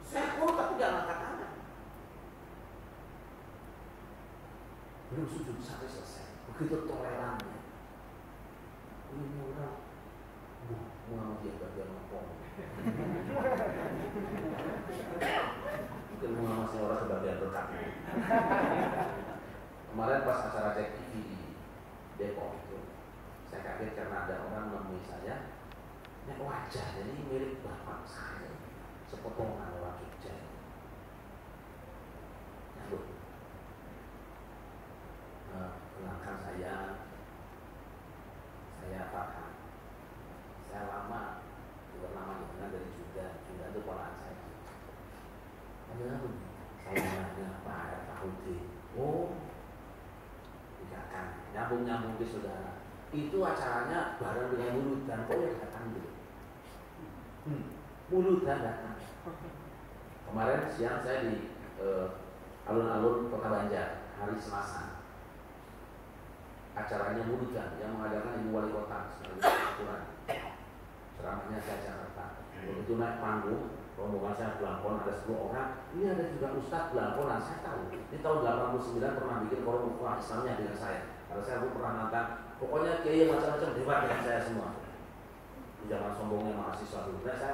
Saya kunut tapi gak angkat tangan. Belum sujud sampai selesai. Begitu tolerannya. Ini orang Muhammadiyah bagian ngomong. Mungkin masih orang sebagian berkat. Kemarin pas acara cek TV di Depok itu, saya kaget karena ada orang menemui saya. Ini wajah jadi mirip bapak saya, sepotongan orang Jogja. Lalu, kenalkan saya Farhan. Saya lama juga namanya dari Juda itu polaan saya. Lalu saya nanya Pak Fakhruddin, oh, dikatakan nyambung di saudara. Itu acaranya bareng dengan mulut dan kok ya datang dulu. Mulut dan datang. Kemarin siang saya di alun-alun Kota Banjar hari Selasa. Acaranya Muludan yang mengadakan Ibu Wali Kota sekaligus aturan. Ceramahnya saya Jakarta. Begitu naik panggung, rombongan saya Blangkon ada 10 orang. Ini ada juga Ustadz Blangkonan, saya tahu. Ini tahun 89 pernah bikin forum ukhuwah Islamnya dengan saya. Karena saya pernah nonton. Pokoknya kiai macam-macam debat dengan saya semua. Jangan sombongnya mahasiswa dulu. Nah, saya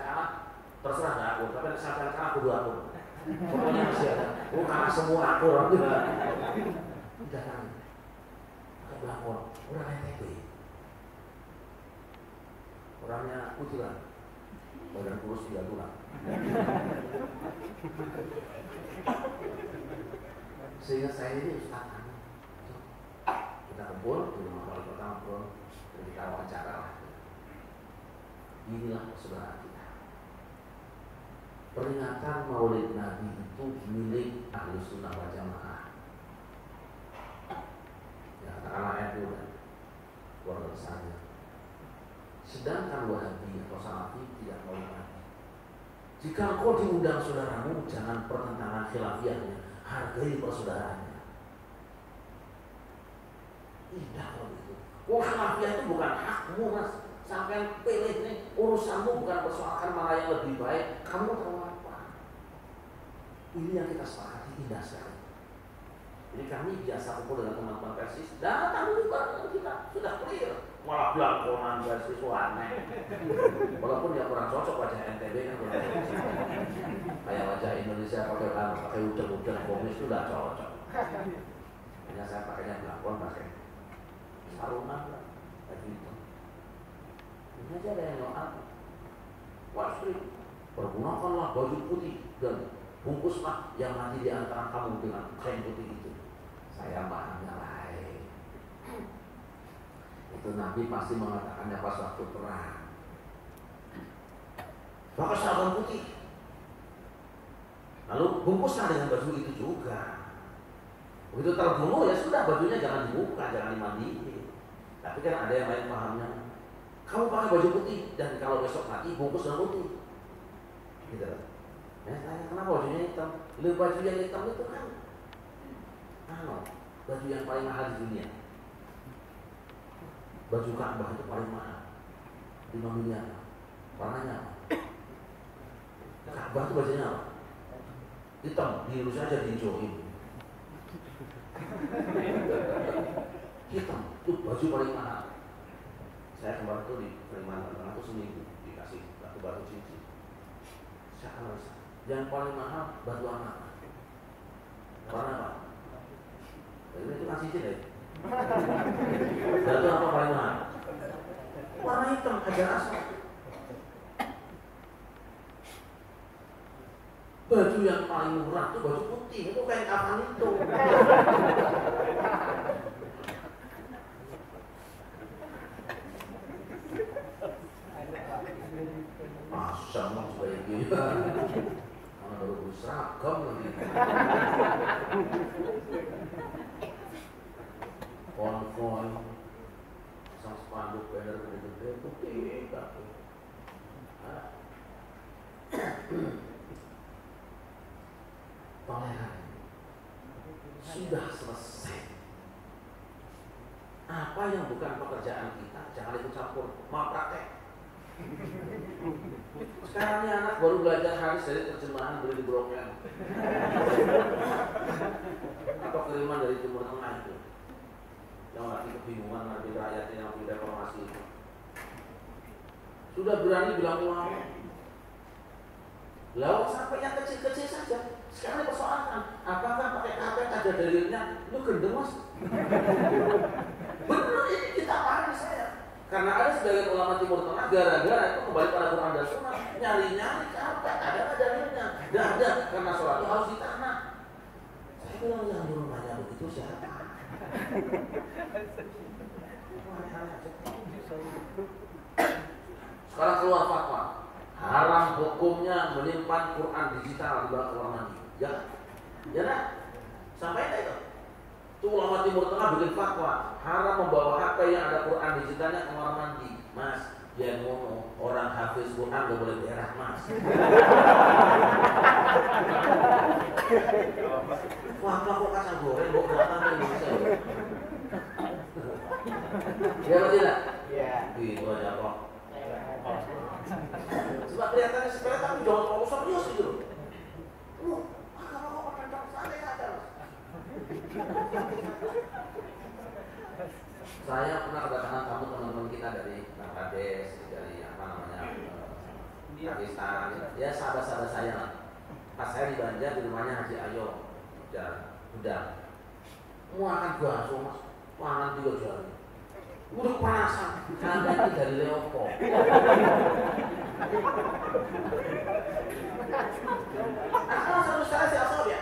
terserah nggak akur, tapi saya kalah aku dua akur. Pokoknya masih ada. Karena semua akur juga. Udah tahu. Pelapor, orang NTB, orangnya kutilan, badan kurus 3 tulang. Sehingga saya ini ustaz, kita kumpul di rumah wali kota ngobrol, dan kita wawancara lah. Inilah saudara kita. Peringatan Maulid Nabi itu milik Ahlus Sunnah wal Jamaah. Katakanlah NU dan keluarga besarnya. Sedangkan Wahabi atau Salafi tidak mau Nabi. Jika kau diundang saudaramu, jangan pertentangan khilafiyahnya, hargai persaudaraannya. Tidak kalau itu. Khilafiyah itu bukan hakmu, mas. Sampai pilih nih, urusanmu bukan persoalkan mana yang lebih baik. Kamu tahu apa? Ini yang kita sepakati, indah sekali. Jadi kami biasa kumpul dengan teman-teman Persis, datang juga dengan kita, sudah clear. Malah Blangkonan Persis aneh. Walaupun ya kurang cocok wajah NTB kan kurang cocok. Kayak wajah Indonesia pakai udeng-udeng komis itu udah cocok. Hanya saya pakainya Blangkon, pakai sarungan lah, kayak gitu. Ini aja ada yang nyoal. Wah istri, pergunakanlah baju putih dan bungkuslah yang nanti di antara kamu dengan kain putih itu. Saya pahamnya lain. Itu Nabi pasti mengatakannya pas waktu perang. Maka seragam putih. Lalu bungkuslah dengan baju itu juga. Begitu terbunuh ya sudah, bajunya jangan dibuka, jangan dimandiin. Tapi kan ada yang lain pahamnya, kamu pakai baju putih dan kalau besok mati bungkus dengan putih. Gitu. Ya, tanya kenapa bajunya hitam? Lu baju yang hitam itu kan baju yang paling mahal di dunia. Baju Ka'bah itu paling mahal 5 miliar. Warnanya apa? Ka'bah itu bajunya apa? Hitam, diurus aja dihijauin. Hitam, itu baju paling mahal. Saya kemarin itu di Kalimantan Tengah itu seminggu dikasih batu cincin. Saya harus yang paling mahal batu anak. Warna apa? Itu kan cincin ya. Batu apa paling mahal? Warna hitam, hajar aswad. Baju yang paling murah itu baju putih, itu kayak kapan itu. Masa mau supaya gitu. Karena baru beli seragam lagi. Konvoy, sang spanduk banner gede-gede putih tapi. Toleran sudah selesai. Apa yang bukan pekerjaan kita jangan ikut campur, mau praktek. Sekarang ini anak baru belajar hadis dari terjemahan beli di Broken atau kiriman dari Timur Tengah itu, yang lagi kebingungan ngerti rakyatnya yang punya reformasi itu. Sudah berani bilang ulama. Lalu sampai yang kecil-kecil saja. Sekarang persoalan, apakah pakai KPK ada dalilnya? Lu gendeng mas. Benar ini kita pahami saya. Karena ada sebagian ulama Timur Tengah gara-gara itu kembali pada Quran dan Sunnah nyari-nyari KPK ada dalilnya. Tidak ada karena sholat itu harus di tanah. Saya bilang yang dulu nanya begitu siapa? Sekarang keluar fatwa. Haram hukumnya menyimpan Quran digital di bawah kamar mandi. Ya, ya nak, sampai itu. Itu ulama Timur Tengah bikin fatwa haram membawa HP yang ada Quran digitalnya ke kamar mandi. Mas, dia ngomong orang hafiz Quran gak boleh berak mas. Wah, kok kacang goreng, kok kelihatan di Indonesia. Ya betul tidak? Iya. Itu aja kok. Sebab kelihatannya sepele tapi jangan terlalu serius gitu. Kalau kok tentang santai saja. Saya pernah kedatangan kamu teman-teman kita dari Bangladesh, dari apa namanya Pakistan, ya sahabat-sahabat saya. Pas saya di Banjar di rumahnya Haji Ayo, udah mau akan bakso mas, pangan 3 jari. Udah panasan, karena itu dari Leopold. Nah, satu saya si asal ya.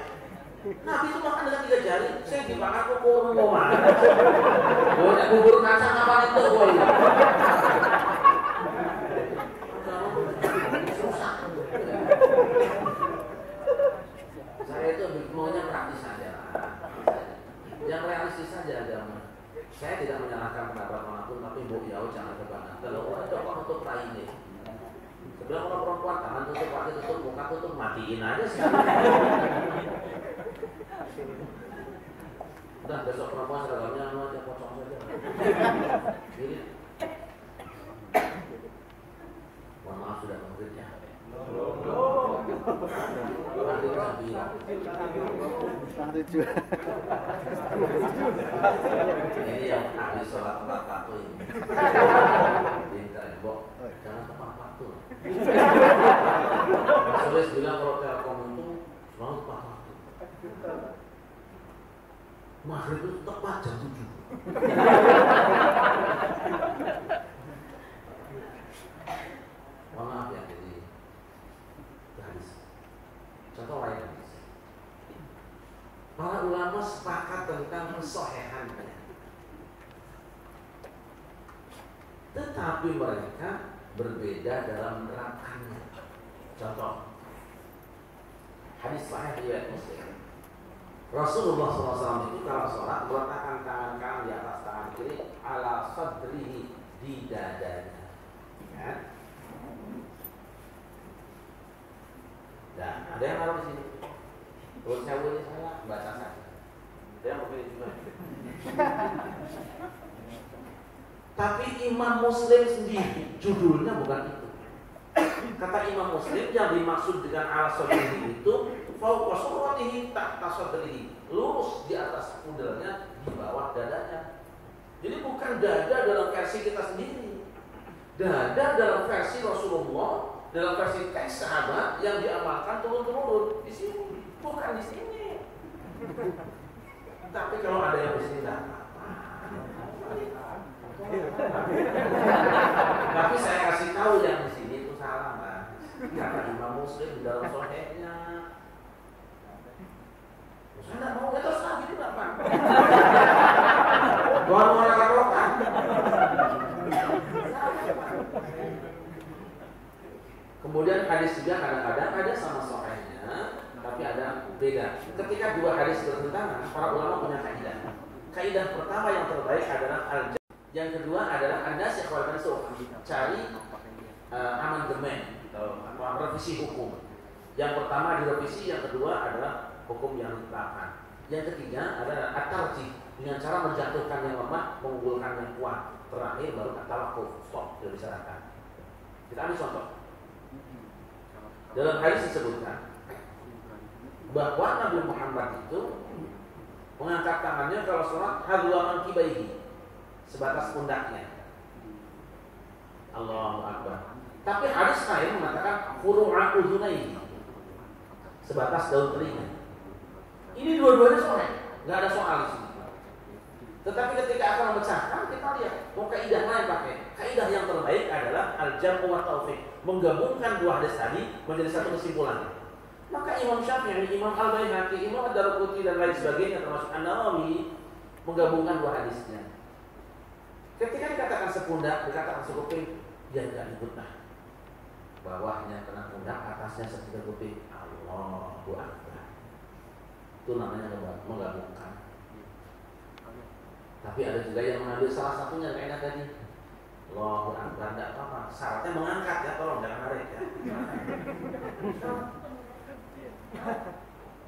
Nabi itu makan dengan 3 jari, saya dibakar kok kurung mana? Banyak bubur kacang apa itu, boy? Susah. Saya itu maunya praktis saja, yang realistis saja agama. Saya tidak menyalahkan pendapat manapun, tapi Bu Yao jangan kebangetan. Kalau orang coba untuk rai ini, sebelah orang perempuan tangan tutup, kaki tutup, muka tutup, matiin aja sih. Udah besok perempuan seragamnya anu aja pocong saja. Ini, mohon maaf sudah konkret ya. Ini yang ahli sholat tepat waktu ini. Pintar ya, Bok. Jangan tepat waktu. Mas Sulis bilang kalau Telkom itu selalu tepat waktu. Maghrib itu tepat jam 7. Mohon maaf ya, jadi tentang kesohihannya. Tetapi mereka berbeda dalam menerapkannya. Contoh, hadis sahih riwayat Muslim. Rasulullah SAW itu kalau sholat meletakkan tangan kanan di atas tangan kiri ala sadrihi, di dadanya. Ya. Dan ada yang naruh di sini. Terus saya baca saja. Ada yang begini juga. Tapi Imam Muslim sendiri judulnya bukan itu. Kata Imam Muslim yang dimaksud dengan ala sadrihi itu fauqa suratihi tahta sadrihi, lurus di atas pundelnya, di bawah dadanya. Jadi bukan dada dalam versi kita sendiri. Dada dalam versi Rasulullah, dalam versi teks sahabat yang diamalkan turun-turun di sini, bukan di sini. Tapi kalau ada yang di sini enggak apa-apa. Tapi saya kasih tahu yang di sini itu salah, Mas. Kata Imam Muslim di dalam sahihnya. Saya enggak mau, ya terus gitu enggak apa. Gua mau katakan. Kemudian hadis juga kadang-kadang ada sama sahihnya, tapi ada beda. Ketika dua hadis bertentangan, para ulama punya kaidah. Kaidah pertama yang terbaik adalah yang kedua adalah an-nasikh wal mansukh. Cari amandemen atau revisi hukum. Yang pertama direvisi, yang kedua adalah hukum yang ditetapkan. Yang ketiga adalah at-tarjih, dengan cara menjatuhkan yang lemah, mengunggulkan yang kuat. Terakhir baru at-tawaqquf, stop, tidak diserahkan. Kita ambil contoh. Dalam hadis disebutkan bahwa Nabi Muhammad itu mengangkat tangannya kalau sholat hadwa mankibaihi, sebatas pundaknya. Allahu Akbar. Tapi hadis lain mengatakan furu'a udhunaihi, sebatas daun telinga. Ini dua-duanya sahih, nggak ada soal di sini. Tetapi ketika akan memecahkan, kita lihat mau kaidah lain pakai. Kaidah yang terbaik adalah al-jam'u wa taufiq, menggabungkan dua hadis tadi menjadi satu kesimpulan. Maka Imam Syafi'i, Imam Al-Baihaqi, Imam Ad-Darqutni dan lain sebagainya termasuk An-Nawawi menggabungkan dua hadisnya. Ketika dikatakan sepundak, dikatakan sekuping, dia tidak nyebutlah bawahnya kena pundak, atasnya sekitar kuping. Allahu Akbar. Itu namanya menggabungkan. Tapi ada juga yang mengambil salah satunya kayaknya tadi. Allahu Akbar, tidak apa-apa. Syaratnya mengangkat ya, tolong jangan narik ya.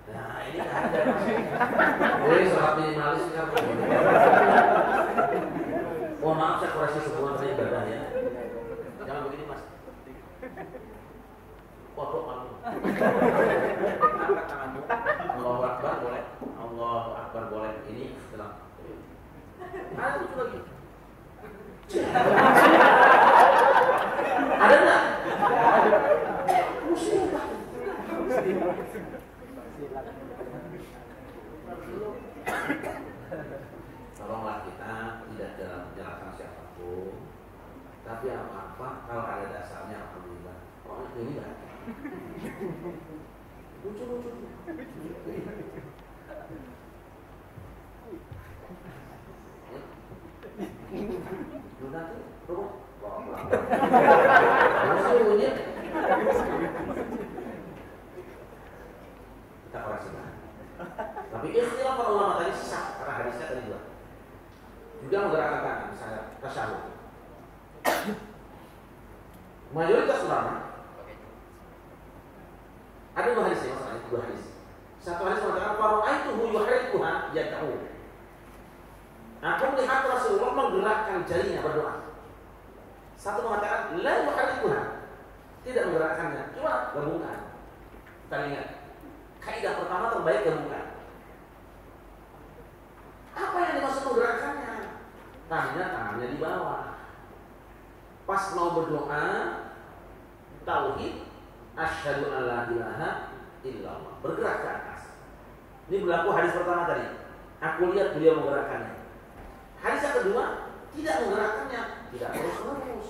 Nah ini kan ada. Boleh sholat minimalis kan? Oh maaf, saya koreksi sebuah saya ibadah ya. Jangan begini mas. Foto kamu. Angkat tanganmu. Allahu Akbar boleh. Allahu Akbar boleh. Ini setelah. Ada lucu lagi. Ada nggak? Musibah. Tolonglah kita tidak dalam menyalahkan siapapun, tapi apa-apa kalau ada dasarnya alhamdulillah. Oh ini enggak. Lucu. Nanti rumah. Kita koreksikan. Tapi ikhtilaf para ulama tadi sah karena hadisnya tadi dua. Juga menggerakkan tangan, misalnya tasyahud. Mayoritas ulama ada dua hadis ya, masalahnya dua hadis. Satu hadis mengatakan faru'aituhu yuharrikuha yad'u. Aku melihat Rasulullah menggerakkan jarinya berdoa. Satu mengatakan la yuharrikuha, tidak menggerakkannya, cuma gabungkan. Kita ingat, kaidah pertama terbaik gabungkan. Apa yang dimaksud menggerakkannya? Tangannya di bawah. Pas mau berdoa, tauhid, asyhadu an la ilaha illallah, bergerak ke atas. Ini berlaku hadis pertama tadi. Aku lihat beliau menggerakkannya. Hadis yang kedua tidak menggerakkannya, tidak terus-menerus.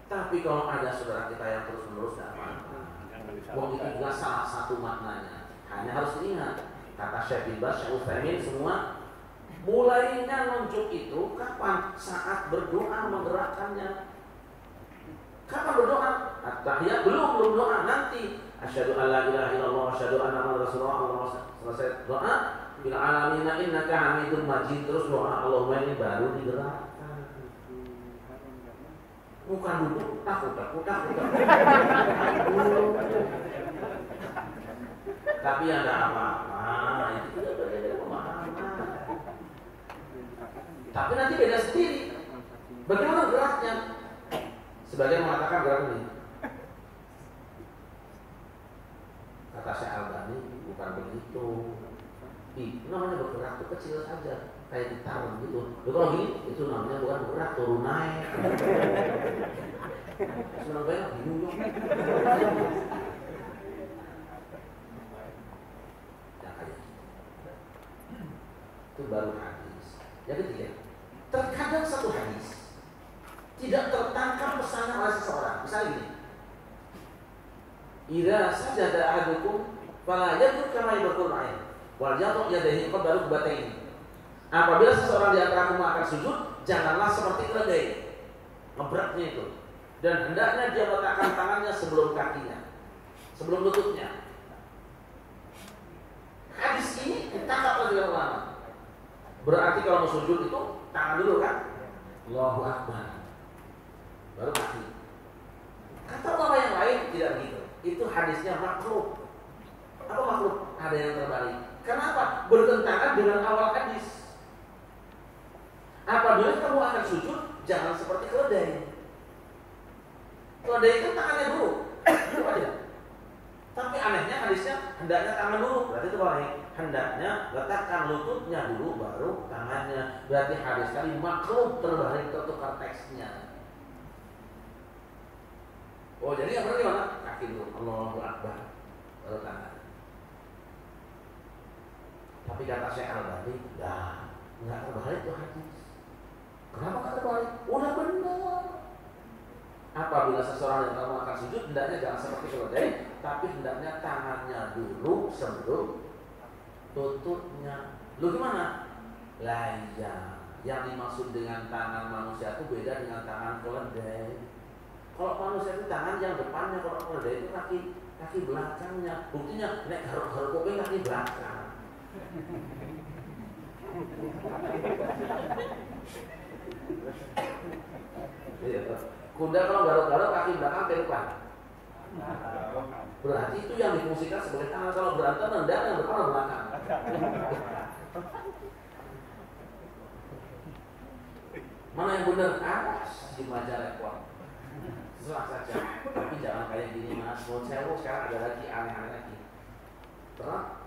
Tapi kalau ada saudara kita yang terus-menerus, tidak apa-apa. Wong itu juga salah satu maknanya. Hanya harus diingat, kata Syekh bin Baz, Syekh Utsaimin, semua mulainya nunjuk itu kapan? Saat berdoa menggerakkannya. Kapan berdoa? At-tahiyat belum doa, nanti asyhadu an la ilaha illallah wa asyhadu anna muhammadar rasulullah. Allah selesai doa, bil alamin innaka hamidum majid, terus doa Allahumma ini baru digerakkan. Bukan duduk takut. Tapi ada apa-apa itu tidak beda pemahaman. Tapi nanti beda sendiri. Bagaimana geraknya? Sebagian mengatakan gerak ini. Kata Syekh Albani bukan begitu. Namanya bergerak itu kecil saja, kayak ditaruh gitu. Kalau gini itu namanya bukan bergerak, turun naik. Senang banget bingung dong. Ya kayak gitu. Itu baru hadis. Yang ketiga, terkadang satu hadis tidak tertangkap pesannya oleh seseorang. Misalnya gini, idza sajada ahadukum fala yadruk kama yadrukul ma'in wal yadruk yadayhi qabla rukbatayhi. Apabila seseorang di antara kamu akan sujud, janganlah seperti keledai, ngebraknya itu, dan hendaknya dia meletakkan tangannya sebelum kakinya, sebelum lututnya. Hadis ini ditangkap oleh ulama. Berarti kalau mau sujud itu tangan dulu kan? Allahu Akbar, baru kaki. Kata ulama yang lain tidak begitu. Itu hadisnya makruh. Apa makruh? Ada yang terbalik. Kenapa? Bertentangan dengan awal hadis. Apabila kamu akan sujud, jangan seperti keledai. Keledai kan tangannya dulu, itu aja. Tapi anehnya hadisnya hendaknya tangan dulu. Berarti itu baik. Hendaknya letakkan lututnya dulu, baru tangannya. Berarti hadis kali makruh, terbalik, tertukar teksnya. Oh, jadi yang berarti mana? Kaki dulu, Allahu Akbar, baru tangan. Tapi kata Syekh Albani, nggak terbalik tuh hadis. Kenapa nggak terbalik? Udah benar. Apabila seseorang yang kamu akan sujud, hendaknya jangan seperti keledai, tapi hendaknya tangannya dulu sebelum lututnya. Lu gimana? Lah iya, yang dimaksud dengan tangan manusia itu beda dengan tangan keledai. Kalau manusia itu tangan yang depannya, kalau keledai itu kaki belakangnya. Buktinya nek garuk-garuk kuping kaki belakang. Kuda kalau garuk-garuk kaki belakang ke depan. Berarti itu yang difungsikan sebagai tangan. Kalau berantem nendang yang depan atau belakang. Mana yang benar? Si maja repot. Setelah saja. Tapi jangan kayak gini mas. Mau sewu sekarang ada lagi aneh-aneh lagi. Berat.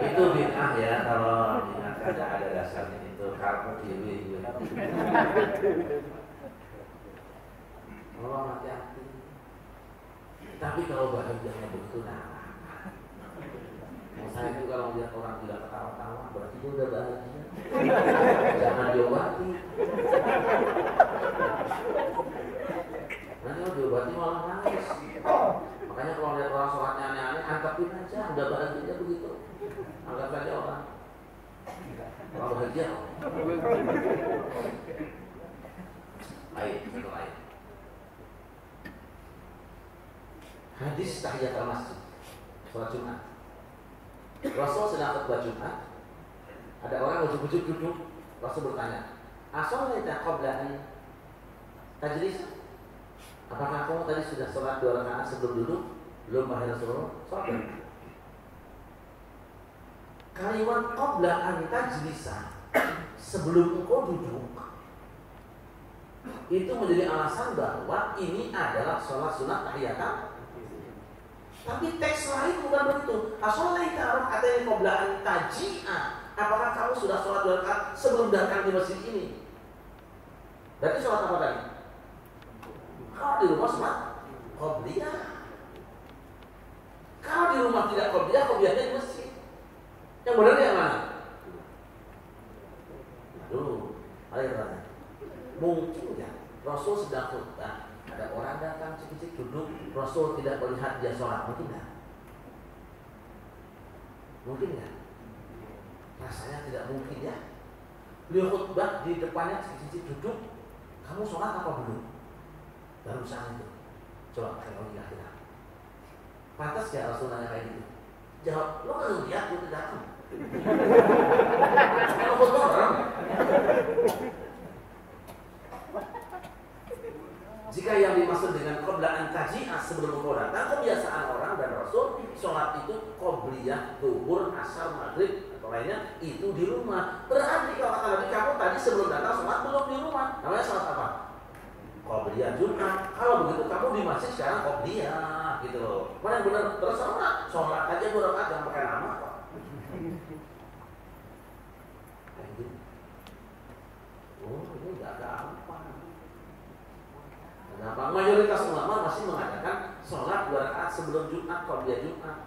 Itu bid'ah ya, kalau ada dasarnya itu karena diri. Allah hati-hati. Tapi kalau bahagianya begitu, saya itu kalau lihat orang tidak ketawa-tawa, berarti dia udah bahagia. Jangan diobati. Nanti kalau diobati malah nangis. Makanya kalau lihat orang sholatnya aneh-aneh, angkapin aja, udah bahagia begitu. Anggap saja orang bahagia. Baik, satu lain. Hadis tahiyatul masjid, sholat Jumat. Rasul sedang khutbah Jumat. Ada orang ujuk-ujuk duduk. Rasul bertanya, "Asholaita qabla an tajlis?" Apakah kamu tadi sudah sholat 2 rakaat sebelum duduk? Belum, wahai Rasulullah. Sholat. Kalimat qabla an tajlisa, sebelum engkau duduk, itu menjadi alasan bahwa ini adalah sholat sunat tahiyatul. Tapi teks lain bukan begitu. Asholaita raka'ataini qabla an taji'a. Apakah kamu sudah sholat 2 rakaat sebelum datang di masjid ini? Berarti sholat apa tadi? Kalau di rumah sholat qobliyah. Kalau di rumah tidak qobliyah, qobliyahnya di masjid. Yang benar yang mana? Aduh, ayo tanya. Mungkin ya Rasul sedang khutbah, ada orang datang cik-cik duduk, Rasul tidak melihat dia sholat, mungkin tidak? Mungkin nggak? Rasanya tidak mungkin ya. Beliau khutbah di depannya cici duduk, kamu sholat apa belum? Baru saat itu. Coba kalau kira-kira. Pantas ya Rasulullah kayak gitu. Jawab, lo kan lihat gue tidak datang. Kalau khutbah orang. Jika yang dimaksud dengan qobla'an taji'ah sebelum engkau datang, kebiasaan orang dan Rasul sholat itu qobliyah, zuhur, asar, maghrib atau lainnya itu di rumah. Berarti kalau kata Nabi, kamu tadi sebelum datang sholat belum di rumah. Namanya sholat apa? Qobliyah Jumat. Kalau begitu kamu di masjid sekarang qobliyah gitu loh. Mana yang benar? Terserah, sholat aja 2 rakaat jangan pakai nama kok. Oh, ini nggak gampang. Kenapa? Mayoritas ulama masih mengadakan sholat 2 rakaat sebelum Jumat, qobliyah Jumat.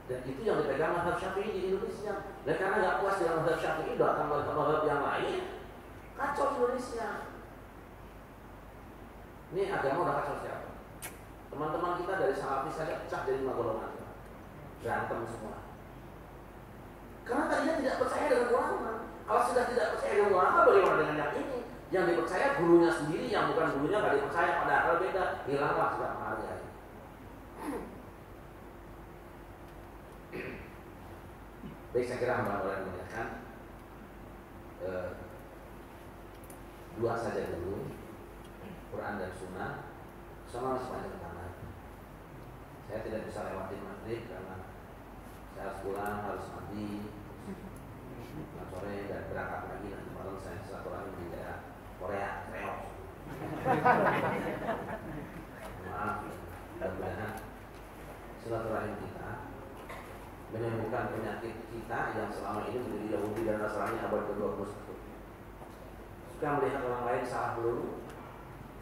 Dan itu yang dipegang mazhab Syafi'i di Indonesia. Dan karena nggak puas dengan mazhab Syafi'i, datang mazhab yang lain, kacau Indonesia. Ini agama udah kacau siapa? Teman-teman kita dari Salafi saja pecah jadi 5 golongan, berantem semua. Karena tadinya tidak percaya dengan ulama. Kalau sudah tidak percaya dengan ulama, bagaimana dengan yang ini? Yang dipercaya gurunya sendiri, yang bukan gurunya nggak dipercaya, padahal beda. Hilanglah sudah menghargai. Baik, saya kira hamba boleh memuliakan 2 saja dulu, Quran dan Sunnah, sama sepanjang tangan. Saya tidak bisa lewatin maghrib karena saya harus pulang, harus mandi, sore dan berangkat lagi nanti malam saya silaturahmi di daerah Korea, Reok. Maaf, mudah-mudahan silaturahim kita menyembuhkan penyakit kita yang selama ini menjadi Yahudi dan Nasrani abad ke-21. Suka melihat orang lain salah dulu,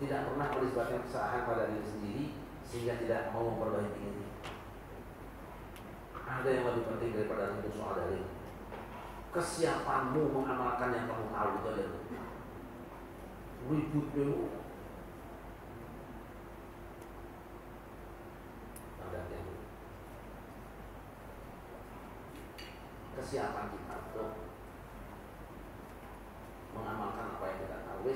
tidak pernah menisbatkan kesalahan pada diri sendiri sehingga tidak mau memperbaiki diri. Ada yang lebih penting daripada itu soal dalil. Kesiapanmu mengamalkan yang kamu tahu itu aja. Ribut dulu. Kesiapan kita untuk mengamalkan apa yang kita tahu.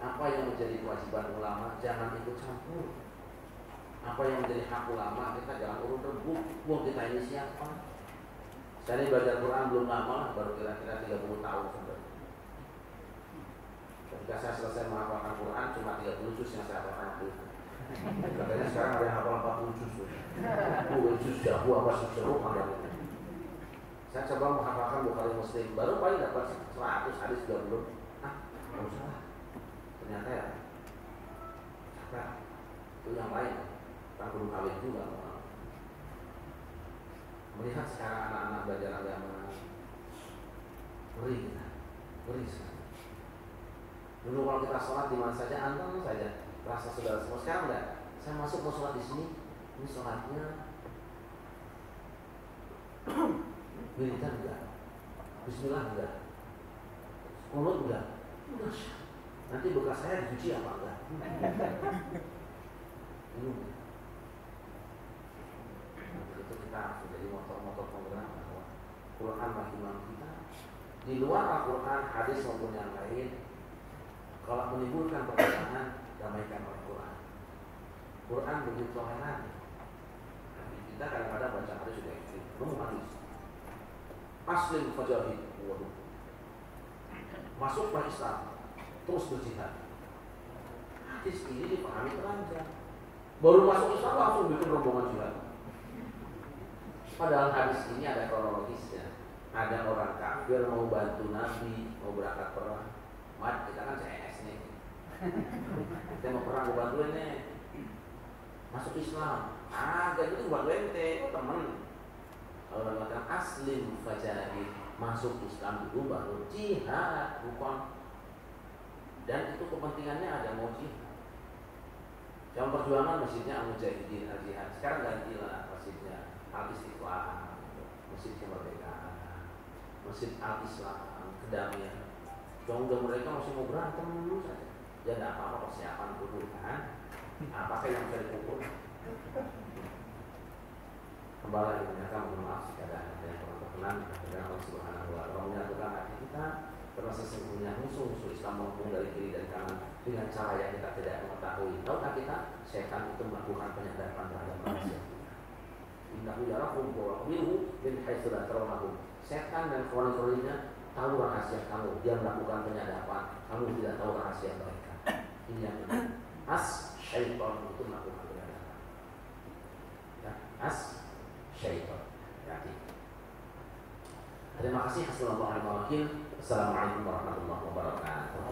Apa yang menjadi kewajiban ulama jangan ikut campur. Apa yang menjadi hak ulama kita jangan urut rebut. Wah, kita ini siapa? Saya ini belajar Quran belum lama, baru kira-kira 30 tahun sudah. Ketika saya selesai menghafalkan Quran cuma 30 juz yang saya hafalkan itu. Katanya sekarang ada yang hafal 40 juz. Juz jago apa seru ada. Saya coba menghafalkan Bukhari Muslim, baru paling dapat 100 hadis juga belum. Nggak usah lah. Ternyata ya, itu yang lain. Kan perlu kawin juga. Melihat sekarang anak-anak belajar agama, ngeri kita, ngeri sekali. Dulu kalau kita sholat di mana saja, anteng saja, rasa saudara semua. Sekarang enggak. Saya masuk mau sholat di sini, ini sholatnya militer enggak, Bismillah enggak, kunut enggak, nanti bekas saya dicuci apa enggak? Itu kita menjadi motor-motor penggerak bahwa Quran imam kita. Di luar Al-Quran, hadis maupun yang lain, kalau menimbulkan perbedaan, damaikan oleh Quran. Quran begitu toleran. Kita kadang-kadang baca hadis juga ekstrim. Nemu hadis Aslim fajahid, waduh, masuklah Islam, terus berjihad. Hadis ini dipahami telanjang. Baru masuk Islam langsung bikin rombongan jihad. Padahal hadis ini ada kronologisnya. Ada orang kafir mau bantu Nabi, mau berangkat perang. Mat, kita kan CS nih. Kita mau perang, mau bantuin nih. Masuk Islam. Jadi itu buat ente, oh temen. Kalau mengatakan aslim fajahid, masuk Islam dulu baru jihad, bukan. Dan itu kepentingannya ada mau jihad. Yang perjuangan masjidnya Al-Mujahidin Al-Jihad. Sekarang gantilah masjidnya Al-Istiqlal, Masjid Kemerdekaan, Masjid Al-Islam, Kedamaian. Jangan mereka masih mau berantem dulu saja. Ya tidak apa-apa, persiapan dulu kan. Apakah yang bisa dipukul? kembali lagi menyatakan mohon maaf jika ada yang kurang berkenan. Akhirnya Allah Subhanahu wa Ta'ala menyatukan hati kita karena sesungguhnya musuh-musuh Islam maupun dari kiri dan kanan dengan cara yang kita tidak mengetahui. Tahukah kita setan itu melakukan penyadapan terhadap manusia. Innahu yarakum wa yaqbiluhu min haitsu la tarawnahum. Setan dan kawan-kawannya tahu rahasia kamu, dia melakukan penyadapan, kamu tidak tahu rahasia mereka. Ini yang syaitan itu melakukan penyadapan. Ya, syaitan. Jadi, terima kasih. Assalamualaikum warahmatullahi wabarakatuh.